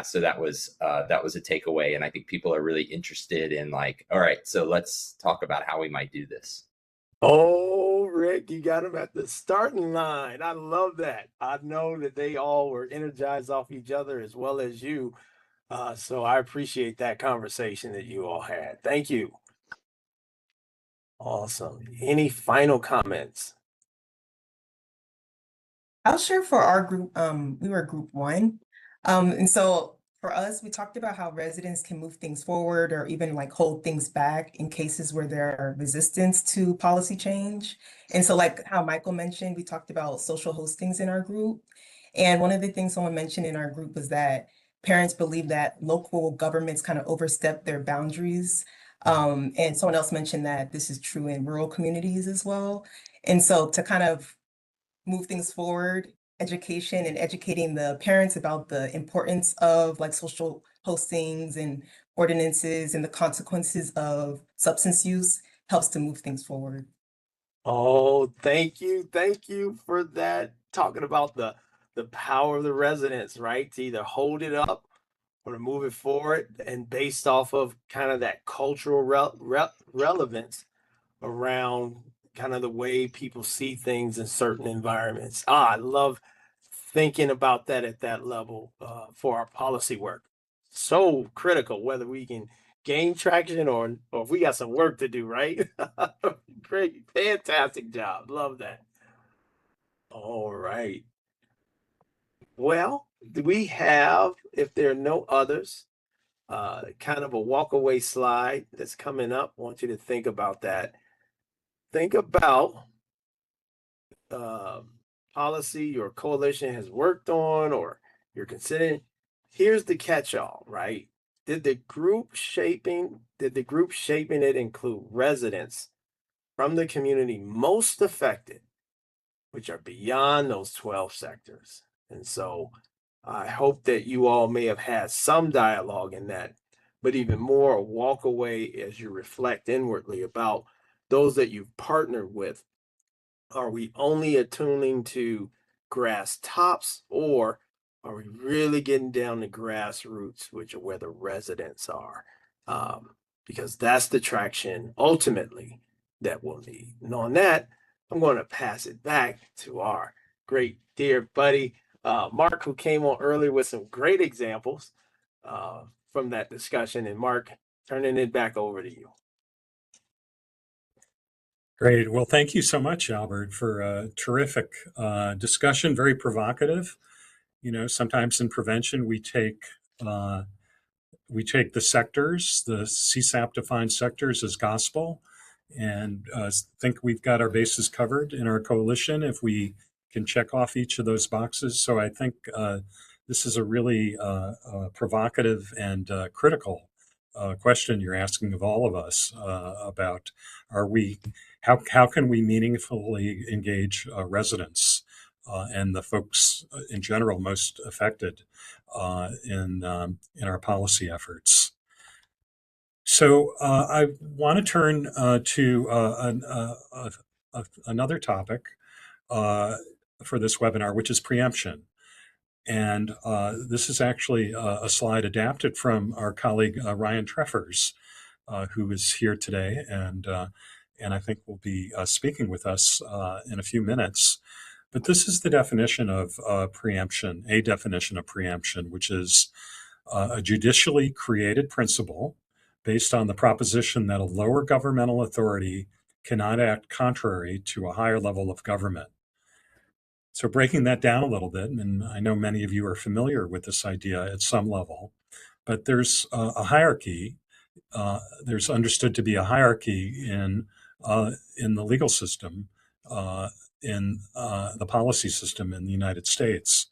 Speaker 9: So that was a takeaway, and I think people are really interested in, like, all right, so let's talk about how we might do this.
Speaker 3: Oh, Rick, you got them at the starting line. I love that. I know that they all were energized off each other as well as you. So I appreciate that conversation that you all had. Thank you. Awesome. Any final comments?
Speaker 11: I'll share for our group. We were group 1. And so for us, we talked about how residents can move things forward or even like hold things back in cases where there are resistance to policy change. And so like how Michael mentioned, we talked about social hostings in our group. And one of the things someone mentioned in our group was that parents believe that local governments kind of overstep their boundaries. And someone else mentioned that this is true in rural communities as well. And so to kind of move things forward, education and educating the parents about the importance of like social hostings and ordinances and the consequences of substance use helps to move things forward.
Speaker 3: Oh, thank you. Thank you for that. Talking about the power of the residents, right? To either hold it up or to move it forward, and based off of kind of that cultural relevance around kind of the way people see things in certain environments. I love thinking about that at that level for our policy work. So critical, whether we can gain traction or if we got some work to do, right? Great, fantastic job. Love that. All right. Well, do we have, if there are no others, kind of a walk-away slide that's coming up? I want you to think about that. Think about policy your coalition has worked on or you're considering. Here's the catch-all, right? Did the group shaping it include residents from the community most affected, which are beyond those 12 sectors? And so I hope that you all may have had some dialogue in that, but even more, walk away as you reflect inwardly about those that you've partnered with. Are we only attuning to grass tops, or are we really getting down to grassroots, which are where the residents are? Because that's the traction ultimately that we'll need. And on that, I'm going to pass it back to our great dear buddy, Mark, who came on earlier with some great examples from that discussion. And Mark, turning it back over to you.
Speaker 2: Great. Well, thank you so much, Albert, for a terrific discussion, very provocative. You know, sometimes in prevention, we take the sectors, the CSAP-defined sectors as gospel, and think we've got our bases covered in our coalition if we can check off each of those boxes. So I think this is a really provocative and critical question you're asking of all of us about how can we meaningfully engage residents and the folks in general most affected in our policy efforts. So I want to turn to another topic for this webinar, which is preemption. And this is actually a slide adapted from our colleague Ryan Treffers, who is here today and I think will be speaking with us in a few minutes. But this is the definition of preemption, a definition of preemption, which is a judicially created principle based on the proposition that a lower governmental authority cannot act contrary to a higher level of government. So breaking that down a little bit, and I know many of you are familiar with this idea at some level, but there's a hierarchy. There's understood to be a hierarchy in the legal system, in the policy system in the United States,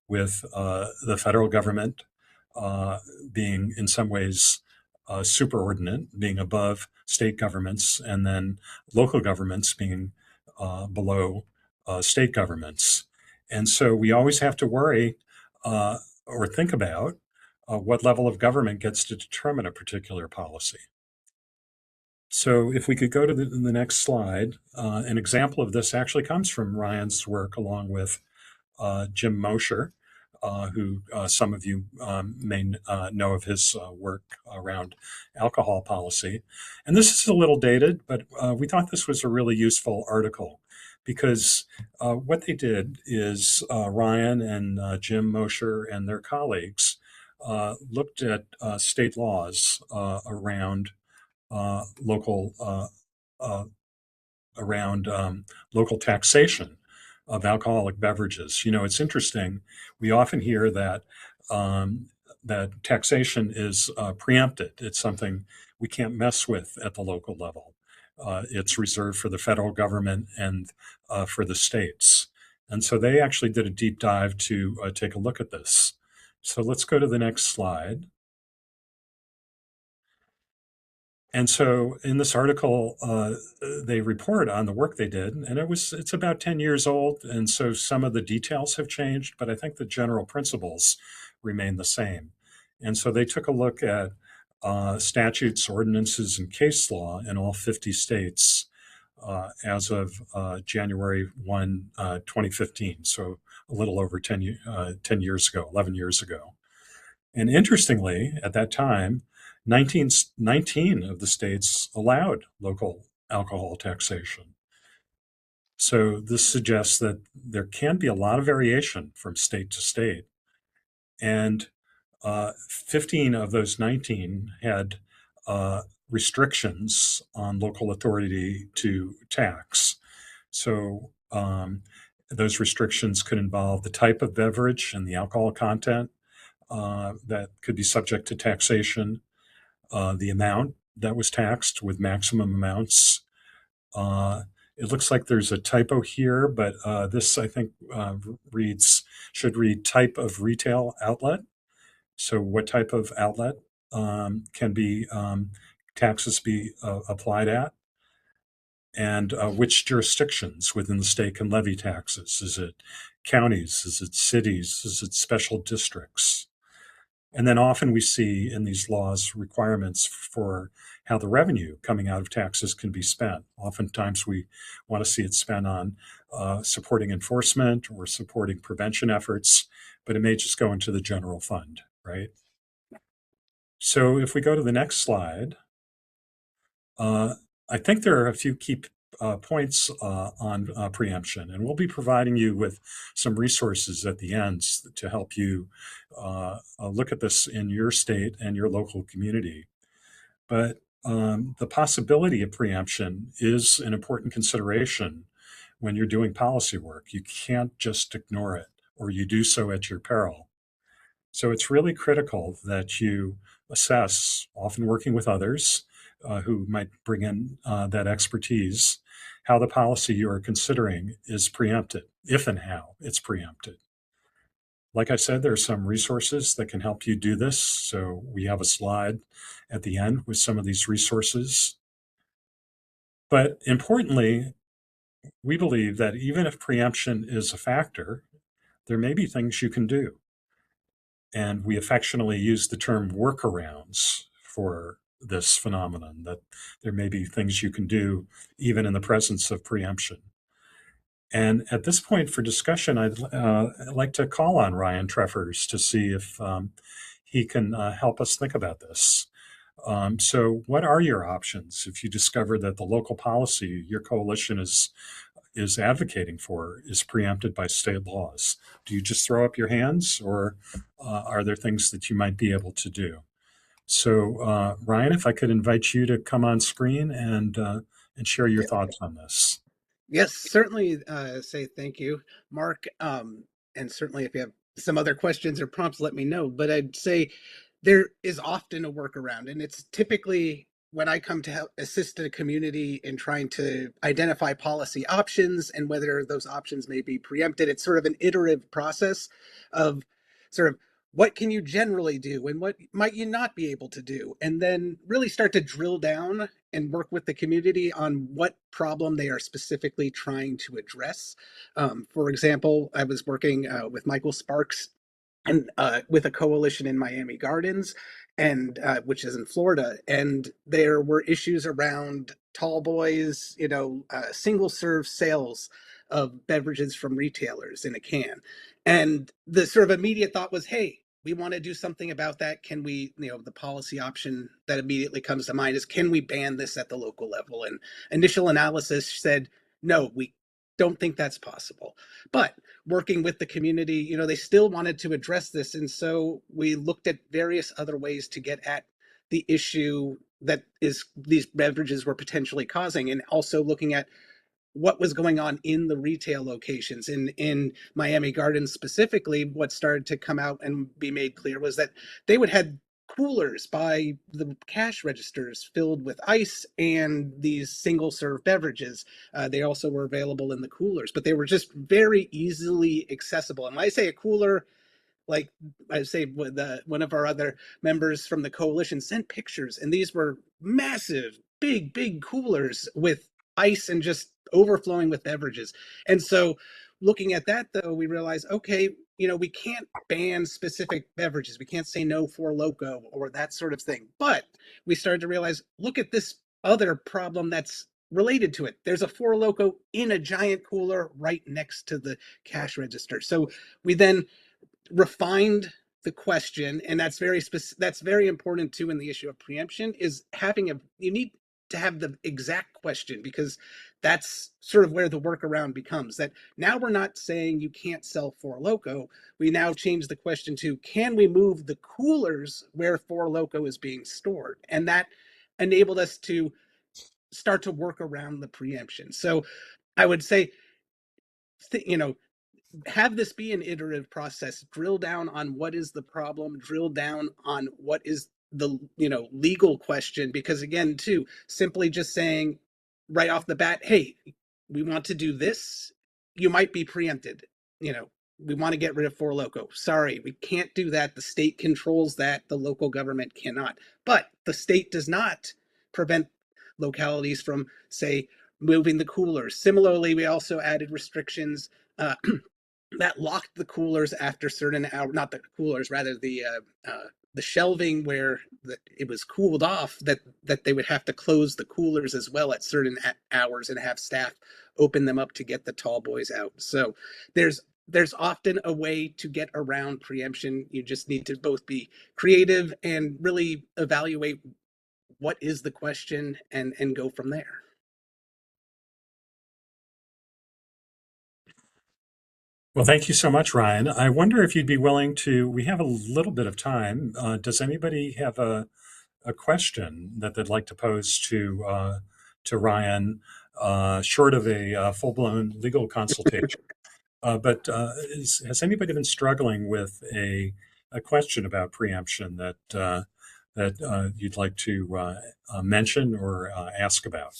Speaker 2: with the federal government being in some ways superordinate, being above state governments, and then local governments being below state governments. And so we always have to worry or think about what level of government gets to determine a particular policy. So if we could go to the next slide, an example of this actually comes from Ryan's work along with Jim Mosher, who some of you may know of his work around alcohol policy. And this is a little dated, but we thought this was a really useful article because what they did is Ryan and Jim Mosher and their colleagues looked at state laws around local around local taxation of alcoholic beverages. You know, it's interesting. We often hear that that taxation is preempted. It's something we can't mess with at the local level. It's reserved for the federal government and for the states. And so they actually did a deep dive to take a look at this. So let's go to the next slide. And so in this article, they report on the work they did, and it's about 10 years old. And so some of the details have changed, but I think the general principles remain the same. And so they took a look at statutes, ordinances, and case law in all 50 states as of January 1, 2015. So a little over 10 years ago, 11 years ago. And interestingly, at that time, 19 of the states allowed local alcohol taxation. So this suggests that there can be a lot of variation from state to state. And 15 of those 19 had restrictions on local authority to tax. So those restrictions could involve the type of beverage and the alcohol content that could be subject to taxation, the amount that was taxed with maximum amounts. It looks like there's a typo here, but this I think should read type of retail outlet. So what type of outlet can be taxes be applied at? And which jurisdictions within the state can levy taxes? Is it counties? Is it cities? Is it special districts? And then often we see in these laws requirements for how the revenue coming out of taxes can be spent. Oftentimes we want to see it spent on supporting enforcement or supporting prevention efforts, but it may just go into the general fund, right? So if we go to the next slide, I think there are a few key points on preemption, and we'll be providing you with some resources at the end to help you look at this in your state and your local community. But the possibility of preemption is an important consideration when you're doing policy work. You can't just ignore it, or you do so at your peril. So it's really critical that you assess, often working with others who might bring in that expertise, how the policy you are considering is preempted, if and how it's preempted. Like I said, there are some resources that can help you do this. So we have a slide at the end with some of these resources. But importantly, we believe that even if preemption is a factor, there may be things you can do. And we affectionately use the term workarounds for this phenomenon, that there may be things you can do even in the presence of preemption. And at this point for discussion, I'd like to call on Ryan Treffers to see if he can help us think about this. So what are your options if you discover that the local policy your coalition is advocating for is preempted by state laws? Do you just throw up your hands, or are there things that you might be able to do? So Ryan, if I could invite you to come on screen and share your thoughts on this.
Speaker 12: Yes, certainly say thank you, Mark. And certainly if you have some other questions or prompts, let me know. But I'd say there is often a workaround, and it's typically when I come to help assist a community in trying to identify policy options and whether those options may be preempted. It's sort of an iterative process of sort of what can you generally do and what might you not be able to do, and then really start to drill down and work with the community on what problem they are specifically trying to address. For example, I was working with Michael Sparks and with a coalition in Miami Gardens, and which is in Florida, and there were issues around tall boys, single serve sales of beverages from retailers in a can. And the sort of immediate thought was, hey, we want to do something about that. Can we, the policy option that immediately comes to mind is, can we ban this at the local level? And initial analysis said, no, we don't think that's possible. But working with the community, they still wanted to address this. And so we looked at various other ways to get at the issue that these beverages were potentially causing, and also looking at what was going on in the retail locations. In Miami Gardens specifically, what started to come out and be made clear was that they would have coolers by the cash registers filled with ice and these single serve beverages. They also were available in the coolers, but they were just very easily accessible. And when I say a cooler, like I say, one of our other members from the coalition sent pictures, and these were massive, big coolers with ice and just overflowing with beverages. And so looking at that, though, we realized, okay, we can't ban specific beverages. We can't say no for Loco or that sort of thing. But we started to realize, look at this other problem that's related to it. There's a Four Loco in a giant cooler right next to the cash register. So we then refined the question, and that's very important too in the issue of preemption, is you need to have the exact question, because that's sort of where the workaround becomes that now we're not saying you can't sell Four Loco. We now change the question to, can we move the coolers where Four Loco is being stored? And that enabled us to start to work around the preemption. So I would say, have this be an iterative process. Drill down on what is the problem, drill down on what is the legal question, because again, too, simply just saying right off the bat, hey, we want to do this, you might be preempted. We want to get rid of Four Loco. Sorry, we can't do that. The state controls that. The local government cannot. But the state does not prevent localities from, say, moving the coolers. Similarly, we also added restrictions that locked the coolers after certain hours, not the coolers, rather the shelving where it was cooled off, that they would have to close the coolers as well at certain hours and have staff open them up to get the tall boys out. So there's often a way to get around preemption. You just need to both be creative and really evaluate what is the question and go from there.
Speaker 2: Well, thank you so much, Ryan. I wonder if you'd be willing to, we have a little bit of time. Does anybody have a question that they'd like to pose to Ryan, short of a full-blown legal consultation? But has anybody been struggling with a question about preemption that you'd like to mention or ask about?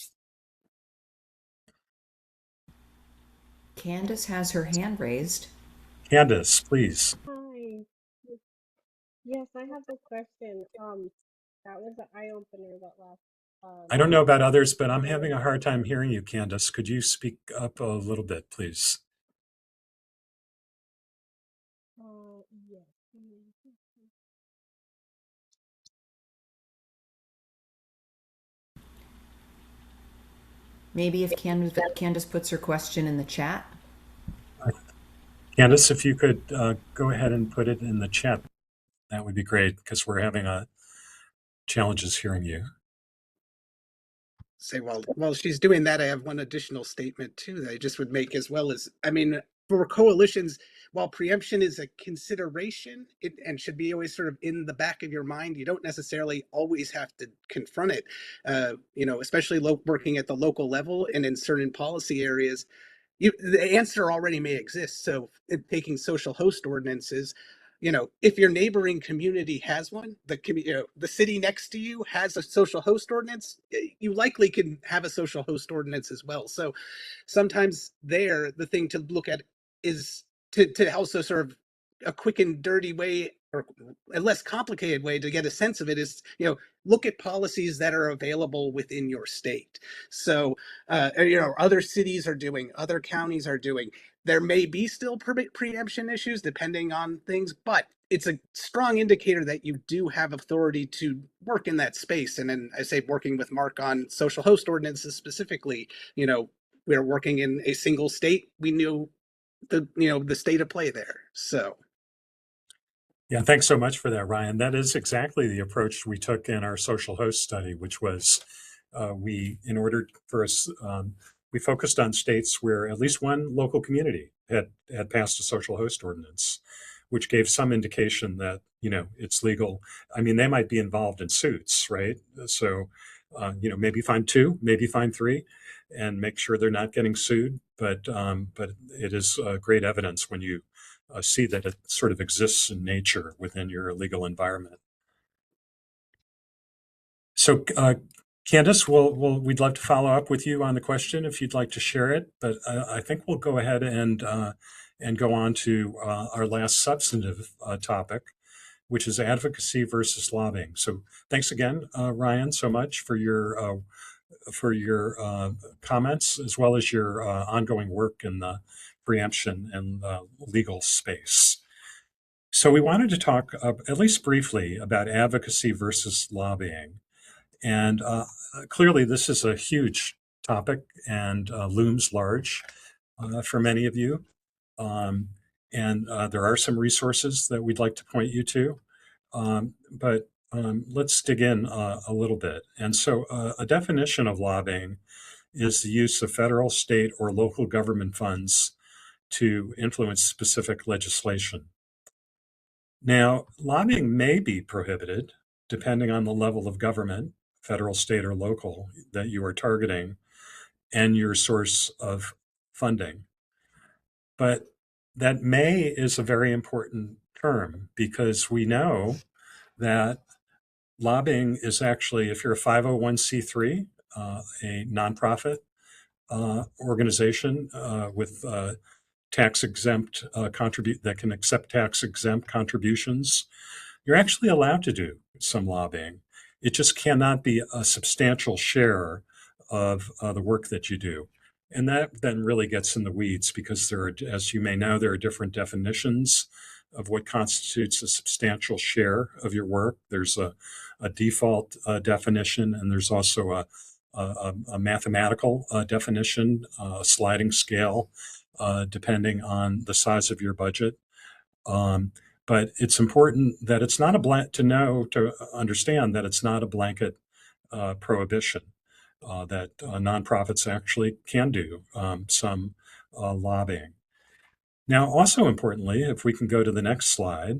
Speaker 10: Candace has her hand raised.
Speaker 2: Candace, please.
Speaker 13: Hi. Yes, I have a question. That was an eye-opener that last.
Speaker 2: I don't know about others, but I'm having a hard time hearing you, Candace. Could you speak up a little bit, please?
Speaker 13: Yes.
Speaker 10: Maybe if Candace puts her question in the chat.
Speaker 2: Candace, if you could go ahead and put it in the chat, that would be great, because we're having challenges hearing you.
Speaker 12: Say, while she's doing that, I have one additional statement too that I just would make, as well as, for coalitions, while preemption is a consideration, and should be always sort of in the back of your mind, you don't necessarily always have to confront it. Especially working at the local level and in certain policy areas, the answer already may exist. So taking social host ordinances, if your neighboring community has one, the city next to you has a social host ordinance, you likely can have a social host ordinance as well. So sometimes the thing to look at is to also sort of a quick and dirty way, or a less complicated way to get a sense of it, is, look at policies that are available within your state. So, other cities are doing, other counties are doing. There may be still preemption issues depending on things, but it's a strong indicator that you do have authority to work in that space. And then I say, working with Mark on social host ordinances specifically, we're working in a single state. We knew the state of play there. So.
Speaker 2: Yeah, thanks so much for that, Ryan. That is exactly the approach we took in our social host study, which was we focused on states where at least one local community had passed a social host ordinance. which gave some indication that, it's legal. I mean, they might be involved in suits, right? So, maybe find 2, maybe find 3, and make sure they're not getting sued. But it is great evidence when you see that it sort of exists in nature within your legal environment. So, Candace, we'd love to follow up with you on the question if you'd like to share it. But I think we'll go ahead and go on to our last substantive topic, which is advocacy versus lobbying. So, thanks again, Ryan, so much for your comments, as well as your ongoing work in the preemption and legal space. So we wanted to talk at least briefly about advocacy versus lobbying. And clearly this is a huge topic and looms large for many of you. And there are some resources that we'd like to point you to. But let's dig in a little bit. And so a definition of lobbying is the use of federal, state, or local government funds to influence specific legislation. Now, lobbying may be prohibited depending on the level of government, federal, state, or local, that you are targeting and your source of funding. But that may is a very important term because we know that lobbying is actually, if you're a 501c3, a nonprofit organization with tax exempt that can accept tax exempt contributions, you're actually allowed to do some lobbying. It just cannot be a substantial share of the work that you do. And that then really gets in the weeds because there are, as you may know, there are different definitions of what constitutes a substantial share of your work. There's a default definition, and there's also a mathematical definition, a sliding scale, depending on the size of your budget. But it's important that it's not to understand that it's not a blanket prohibition, that nonprofits actually can do some lobbying. Now, also importantly, if we can go to the next slide,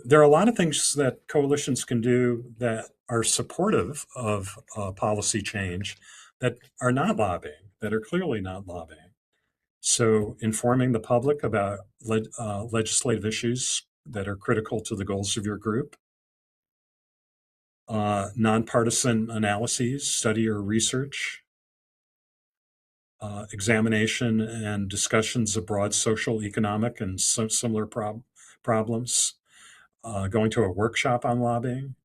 Speaker 2: there are a lot of things that coalitions can do that are supportive of policy change that are not lobbying, that are clearly not lobbying. So informing the public about legislative issues that are critical to the goals of your group, nonpartisan analyses, study or research, examination and discussions of broad social, economic, and similar problems, going to a workshop on lobbying,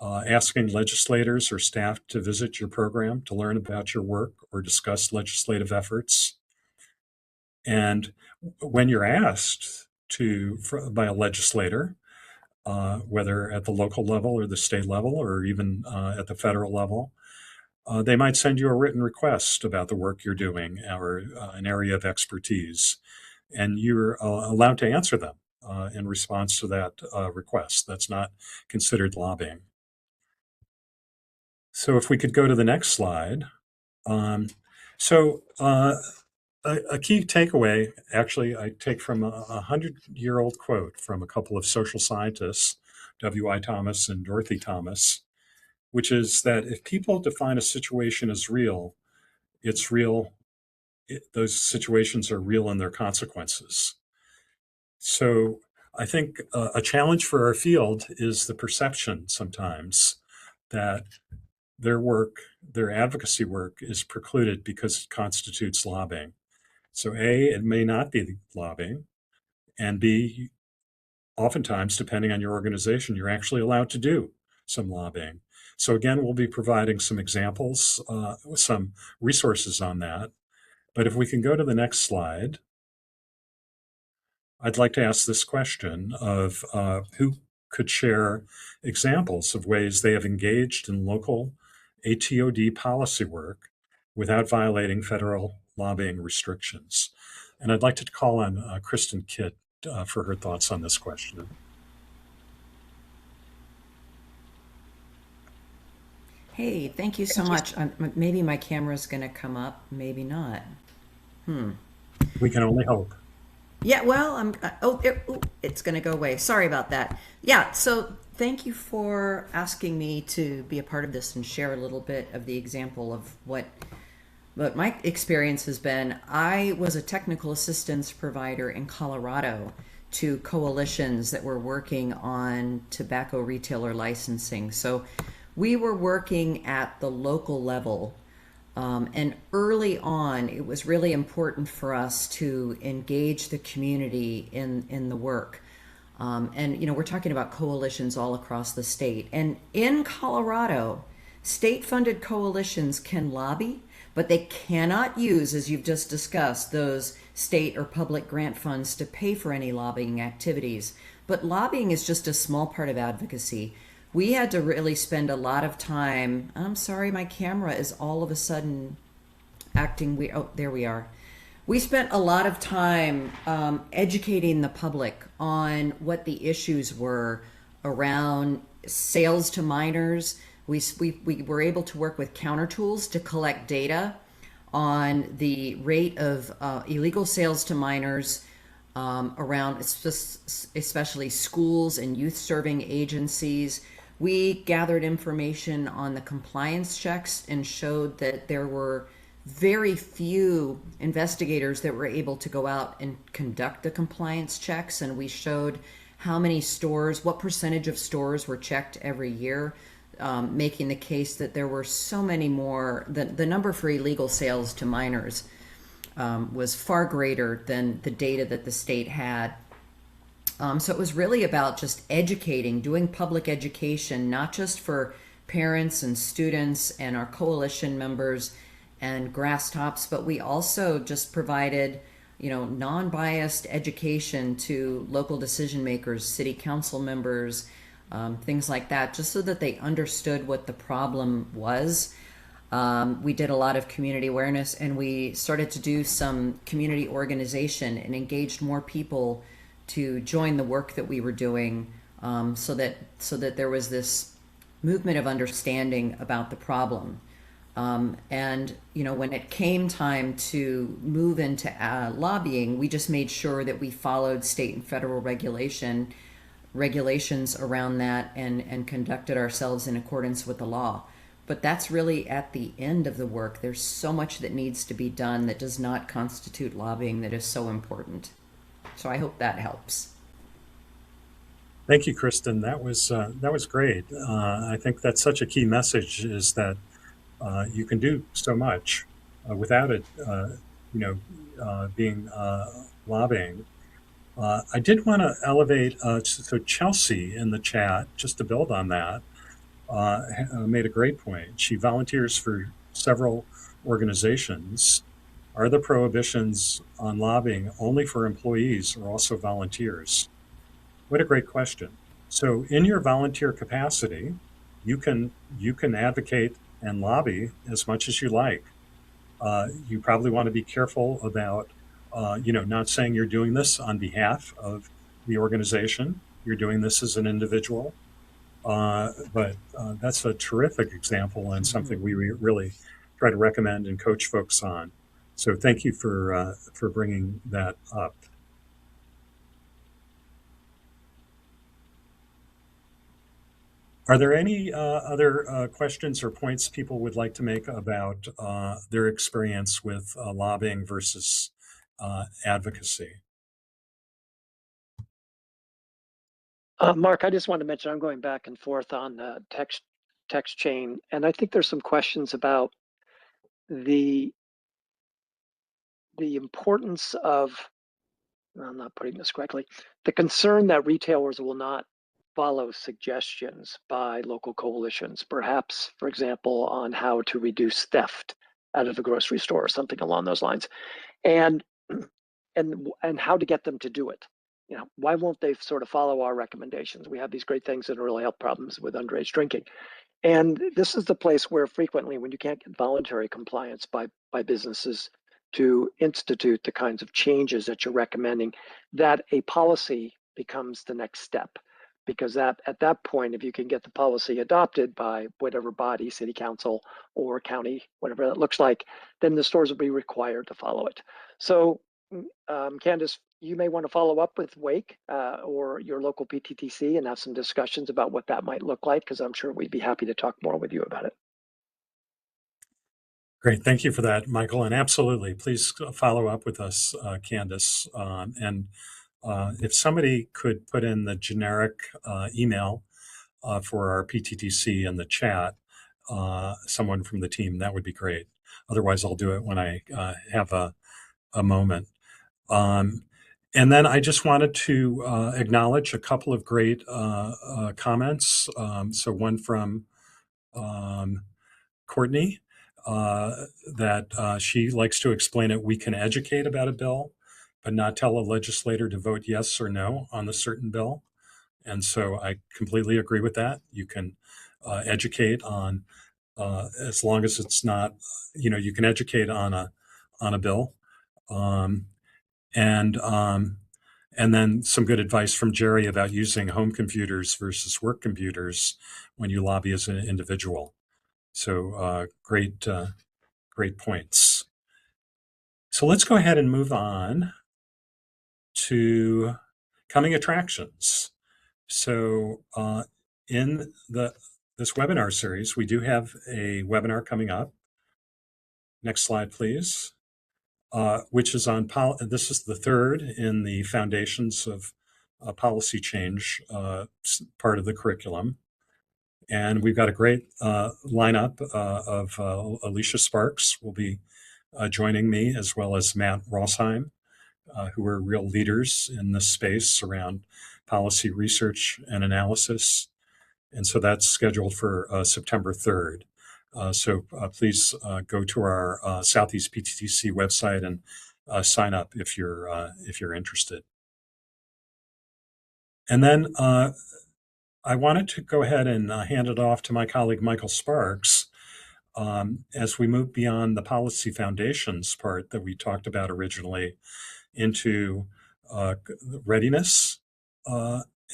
Speaker 2: asking legislators or staff to visit your program to learn about your work or discuss legislative efforts. And when you're asked by a legislator, whether at the local level or the state level or even at the federal level, they might send you a written request about the work you're doing or an area of expertise, and you're allowed to answer them in response to that request. That's not considered lobbying. So if we could go to the next slide. A key takeaway, actually, I take from a 100-year-old quote from a couple of social scientists, W.I. Thomas and Dorothy Thomas, which is that if people define a situation as real, it's real. Those situations are real in their consequences. So I think a challenge for our field is the perception sometimes that their work, their advocacy work, is precluded because it constitutes lobbying. So A, it may not be lobbying, and B, oftentimes, depending on your organization, you're actually allowed to do some lobbying. So again, we'll be providing some examples, some resources on that. But if we can go to the next slide, I'd like to ask this question of who could share examples of ways they have engaged in local ATOD policy work without violating federal lobbying restrictions. And I'd like to call on Kristen Kitt for her thoughts on this question.
Speaker 10: Hey, thank you so much. Maybe my camera's going to come up, maybe not.
Speaker 2: We can only hope.
Speaker 10: Yeah, well, it's going to go away. Sorry about that. Yeah, so thank you for asking me to be a part of this and share a little bit of the example of what my experience has been. I was a technical assistance provider in Colorado to coalitions that were working on tobacco retailer licensing. So we were working at the local level. And early on, it was really important for us to engage the community in the work. And, you know, we're talking about coalitions all across the state. And in Colorado, state-funded coalitions can lobby, but they cannot use, as you've just discussed, those state or public grant funds to pay for any lobbying activities. But lobbying is just a small part of advocacy. We had to really spend a lot of time. I'm sorry, my camera is all of a sudden acting. Oh, there we are. We spent a lot of time educating the public on what the issues were around sales to minors. We were able to work with counter tools to collect data on the rate of illegal sales to minors around especially schools and youth serving agencies. We gathered information on the compliance checks and showed that there were very few investigators that were able to go out and conduct the compliance checks. And we showed how many stores, what percentage of stores were checked every year, making the case that there were so many more. The number for illegal sales to minors was far greater than the data that the state had. So it was really about just educating, doing public education, not just for parents and students and our coalition members and grass tops, but we also just provided, you know, non-biased education to local decision makers, city council members, things like that, just so that they understood what the problem was. We did a lot of community awareness, and we started to do some community organization and engaged more people to join the work that we were doing, so that there was this movement of understanding about the problem. And you know, when it came time to move into lobbying, we just made sure that we followed state and federal regulations around that and conducted ourselves in accordance with the law. But that's really at the end of the work. There's so much that needs to be done that does not constitute lobbying that is so important. So I hope that helps.
Speaker 2: Thank you, Kristen. That was great. I think that's such a key message, is that you can do so much without it, being lobbying. I did want to elevate, so Chelsea in the chat, just to build on that, made a great point. She volunteers for several organizations. Are the prohibitions on lobbying only for employees or also volunteers? What a great question. So in your volunteer capacity, you can advocate and lobby as much as you like. You probably want to be careful about, not saying you're doing this on behalf of the organization. You're doing this as an individual. But that's a terrific example and something we really try to recommend and coach folks on. So thank you for bringing that up. Are there any other questions or points people would like to make about their experience with lobbying versus advocacy?
Speaker 7: Mark, I just wanted to mention I'm going back and forth on the text chain, and I think there's some questions about the importance of, I'm not putting this correctly, the concern that retailers will not follow suggestions by local coalitions, perhaps, for example, on how to reduce theft out of a grocery store or something along those lines, and how to get them to do it. You know, why won't they sort of follow our recommendations? We have these great things that really help problems with underage drinking. And this is the place where frequently, when you can't get voluntary compliance by businesses to institute the kinds of changes that you're recommending, that a policy becomes the next step. Because at that point, if you can get the policy adopted by whatever body, city council or county, whatever that looks like, then the stores will be required to follow it. So Candace, you may want to follow up with Wake or your local PTTC and have some discussions about what that might look like, because I'm sure we'd be happy to talk more with you about it.
Speaker 2: Great. Thank you for that, Michael. And absolutely, please follow up with us, Candace. And if somebody could put in the generic email for our PTTC in the chat, someone from the team, that would be great. Otherwise, I'll do it when I have a moment. And then I just wanted to acknowledge a couple of great comments. So one from Courtney, that she likes to explain it. We can educate about a bill, but not tell a legislator to vote yes or no on the certain bill. And so I completely agree with that. You can educate on, as long as it's not, you can educate on a bill. And then some good advice from Jerry about using home computers versus work computers when you lobby as an individual. So great points. So let's go ahead and move on to coming attractions. So in this webinar series, we do have a webinar coming up. Next slide, please. Which is on this is the third in the Foundations of Policy Change part of the curriculum. And we've got a great lineup of Alicia Sparks will be joining me, as well as Matt Rossheim, who are real leaders in this space around policy research and analysis. And so that's scheduled for September 3rd. So please go to our Southeast PTTC website and sign up if you're interested. And then I wanted to go ahead and hand it off to my colleague Michael Sparks as we move beyond the policy foundations part that we talked about originally into readiness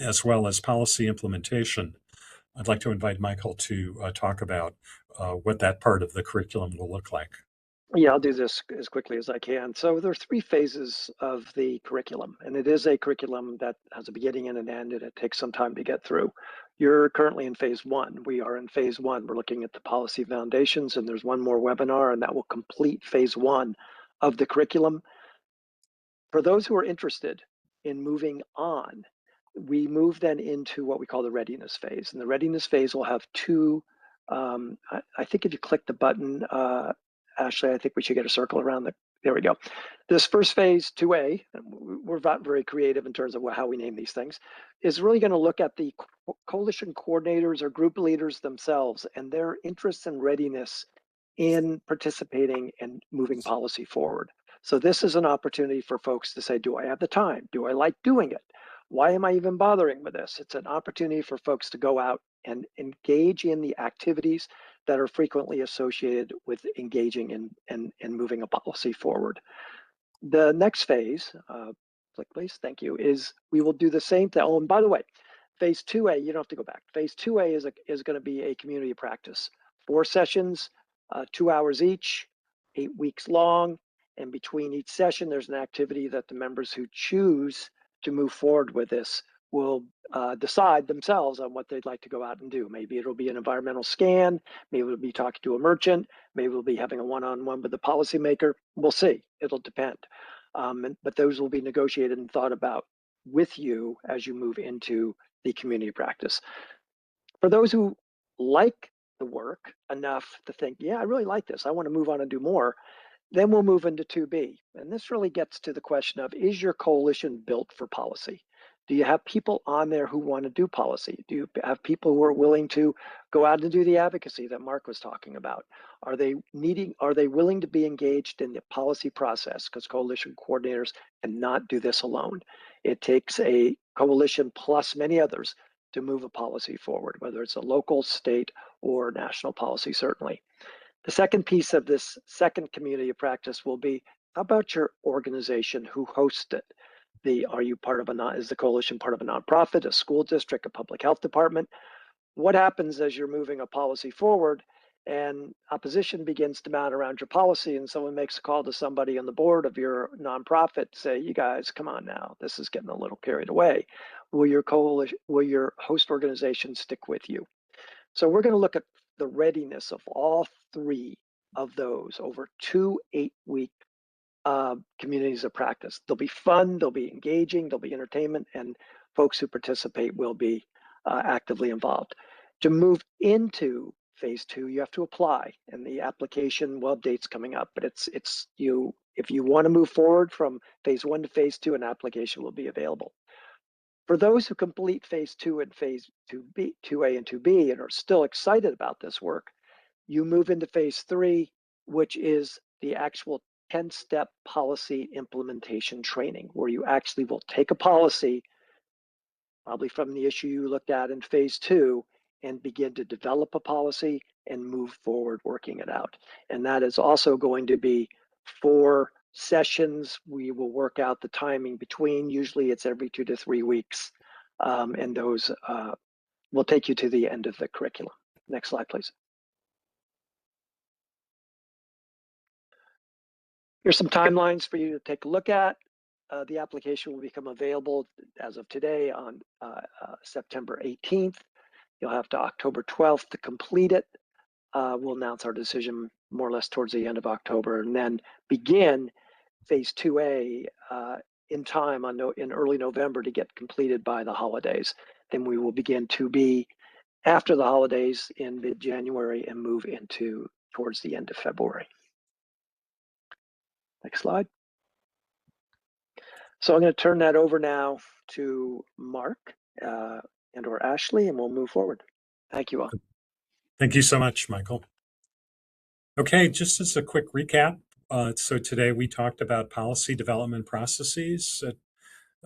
Speaker 2: as well as policy implementation. I'd like to invite Michael to talk about what that part of the curriculum will look like.
Speaker 7: Yeah, I'll do this as quickly as I can. So there are 3 phases of the curriculum, and it is a curriculum that has a beginning and an end, and it takes some time to get through. You're currently in phase 1. We are in phase 1. We're looking at the policy foundations, and there's one more webinar, and that will complete phase 1 of the curriculum. For those who are interested in moving on, we move then into what we call the readiness phase. And the readiness phase will have 2, I think if you click the button, Ashley, I think we should get a circle around there we go. This first phase, 2A, we're not very creative in terms of how we name these things, is really going to look at the coalition coordinators or group leaders themselves and their interests and readiness in participating and moving policy forward. So this is an opportunity for folks to say, do I have the time? Do I like doing it? Why am I even bothering with this? It's an opportunity for folks to go out and engage in the activities that are frequently associated with engaging in moving a policy forward. The next phase, click please, thank you, is we will do the same thing. Oh, and by the way, phase 2A, you don't have to go back. Phase 2A is going to be a community practice. 4 sessions, 2 hours each, 8 weeks long, and between each session, there's an activity that the members who choose to move forward with this will decide themselves on what they'd like to go out and do. Maybe it'll be an environmental scan, maybe it'll be talking to a merchant, maybe it'll be having a one-on-one with the policymaker. We'll see, it'll depend. But those will be negotiated and thought about with you as you move into the community practice. For those who like the work enough to think, yeah, I really like this, I want to move on and do more, then we'll move into 2B. And this really gets to the question of, is your coalition built for policy? Do you have people on there who want to do policy? Do you have people who are willing to go out and do the advocacy that Mark was talking about? Are they willing to be engaged in the policy process? Because coalition coordinators cannot do this alone. It takes a coalition plus many others to move a policy forward, whether it's a local, state, or national policy, certainly. The second piece of this second community of practice will be, how about your organization who hosts it? Are you part of is the coalition part of a nonprofit, a school district, a public health department? What happens as you're moving a policy forward and opposition begins to mount around your policy, and someone makes a call to somebody on the board of your nonprofit, say, you guys, come on now, this is getting a little carried away. Will your host organization stick with you? So we're going to look at the readiness of all three of those over 2 8-week communities of practice. They'll be fun, they'll be engaging, there'll be entertainment, and folks who participate will be actively involved. To move into phase 2, you have to apply, and the application, well, date's coming up, but if you want to move forward from phase 1 to phase 2, an application will be available. For those who complete phase 2 and phase 2A and 2B and are still excited about this work, you move into phase 3, which is the actual 10-step policy implementation training, where you actually will take a policy, probably from the issue you looked at in phase 2, and begin to develop a policy and move forward working it out. And that is also going to be 4 sessions. We will work out the timing between. Usually it's every 2 to 3 weeks. And those will take you to the end of the curriculum. Next slide, please. Here's some timelines for you to take a look at. The application will become available as of today on September 18th. You'll have to October 12th to complete it. We'll announce our decision more or less towards the end of October, and then begin phase 2A in time in early November to get completed by the holidays. Then we will begin 2B after the holidays in mid-January and move into towards the end of February. Next slide. So I'm going to turn that over now to Mark and or Ashley, and we'll move forward. Thank you all.
Speaker 2: Thank you so much, Michael. Okay, just as a quick recap. So today we talked about policy development processes,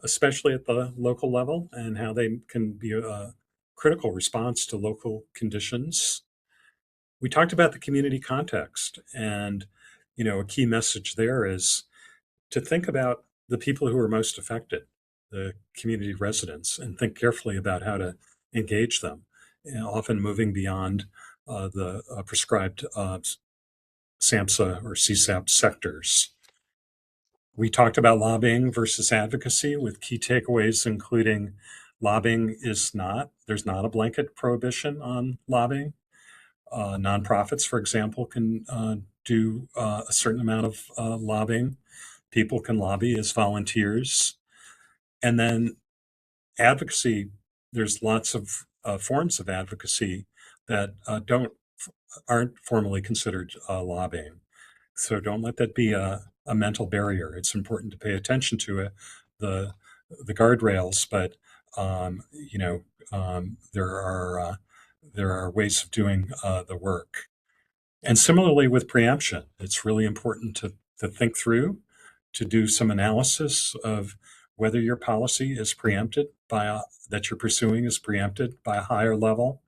Speaker 2: especially at the local level, and how they can be a critical response to local conditions. We talked about the community context, and a key message there is to think about the people who are most affected, the community residents, and think carefully about how to engage them, often moving beyond the prescribed SAMHSA or CSAP sectors. We talked about lobbying versus advocacy with key takeaways, including there's not a blanket prohibition on lobbying. Nonprofits, for example, can do a certain amount of lobbying. People can lobby as volunteers. And then advocacy, there's lots of forms of advocacy that aren't formally considered lobbying. So don't let that be a mental barrier. It's important to pay attention to it, the guardrails, but there are ways of doing the work. And similarly with preemption, it's really important to think through, to do some analysis of whether your policy is preempted that you're pursuing is preempted by a higher level.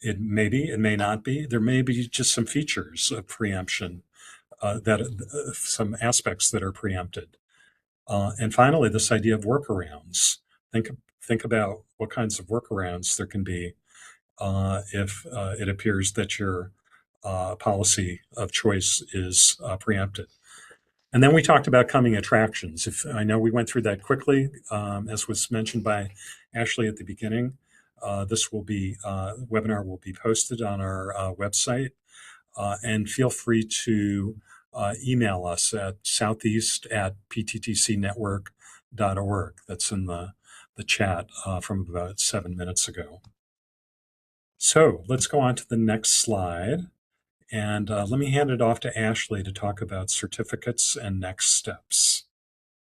Speaker 2: It may be, it may not be. There may be just some features of preemption, some aspects that are preempted. And finally, this idea of workarounds. Think about what kinds of workarounds there can be if it appears that your policy of choice is preempted. And then we talked about coming attractions. I know we went through that quickly, as was mentioned by Ashley at the beginning. This webinar will be posted on our website, and feel free to email us at southeast@pttcnetwork.org. That's in the chat from about 7 minutes ago. So let's go on to the next slide. And let me hand it off to Ashley to talk about certificates and next steps.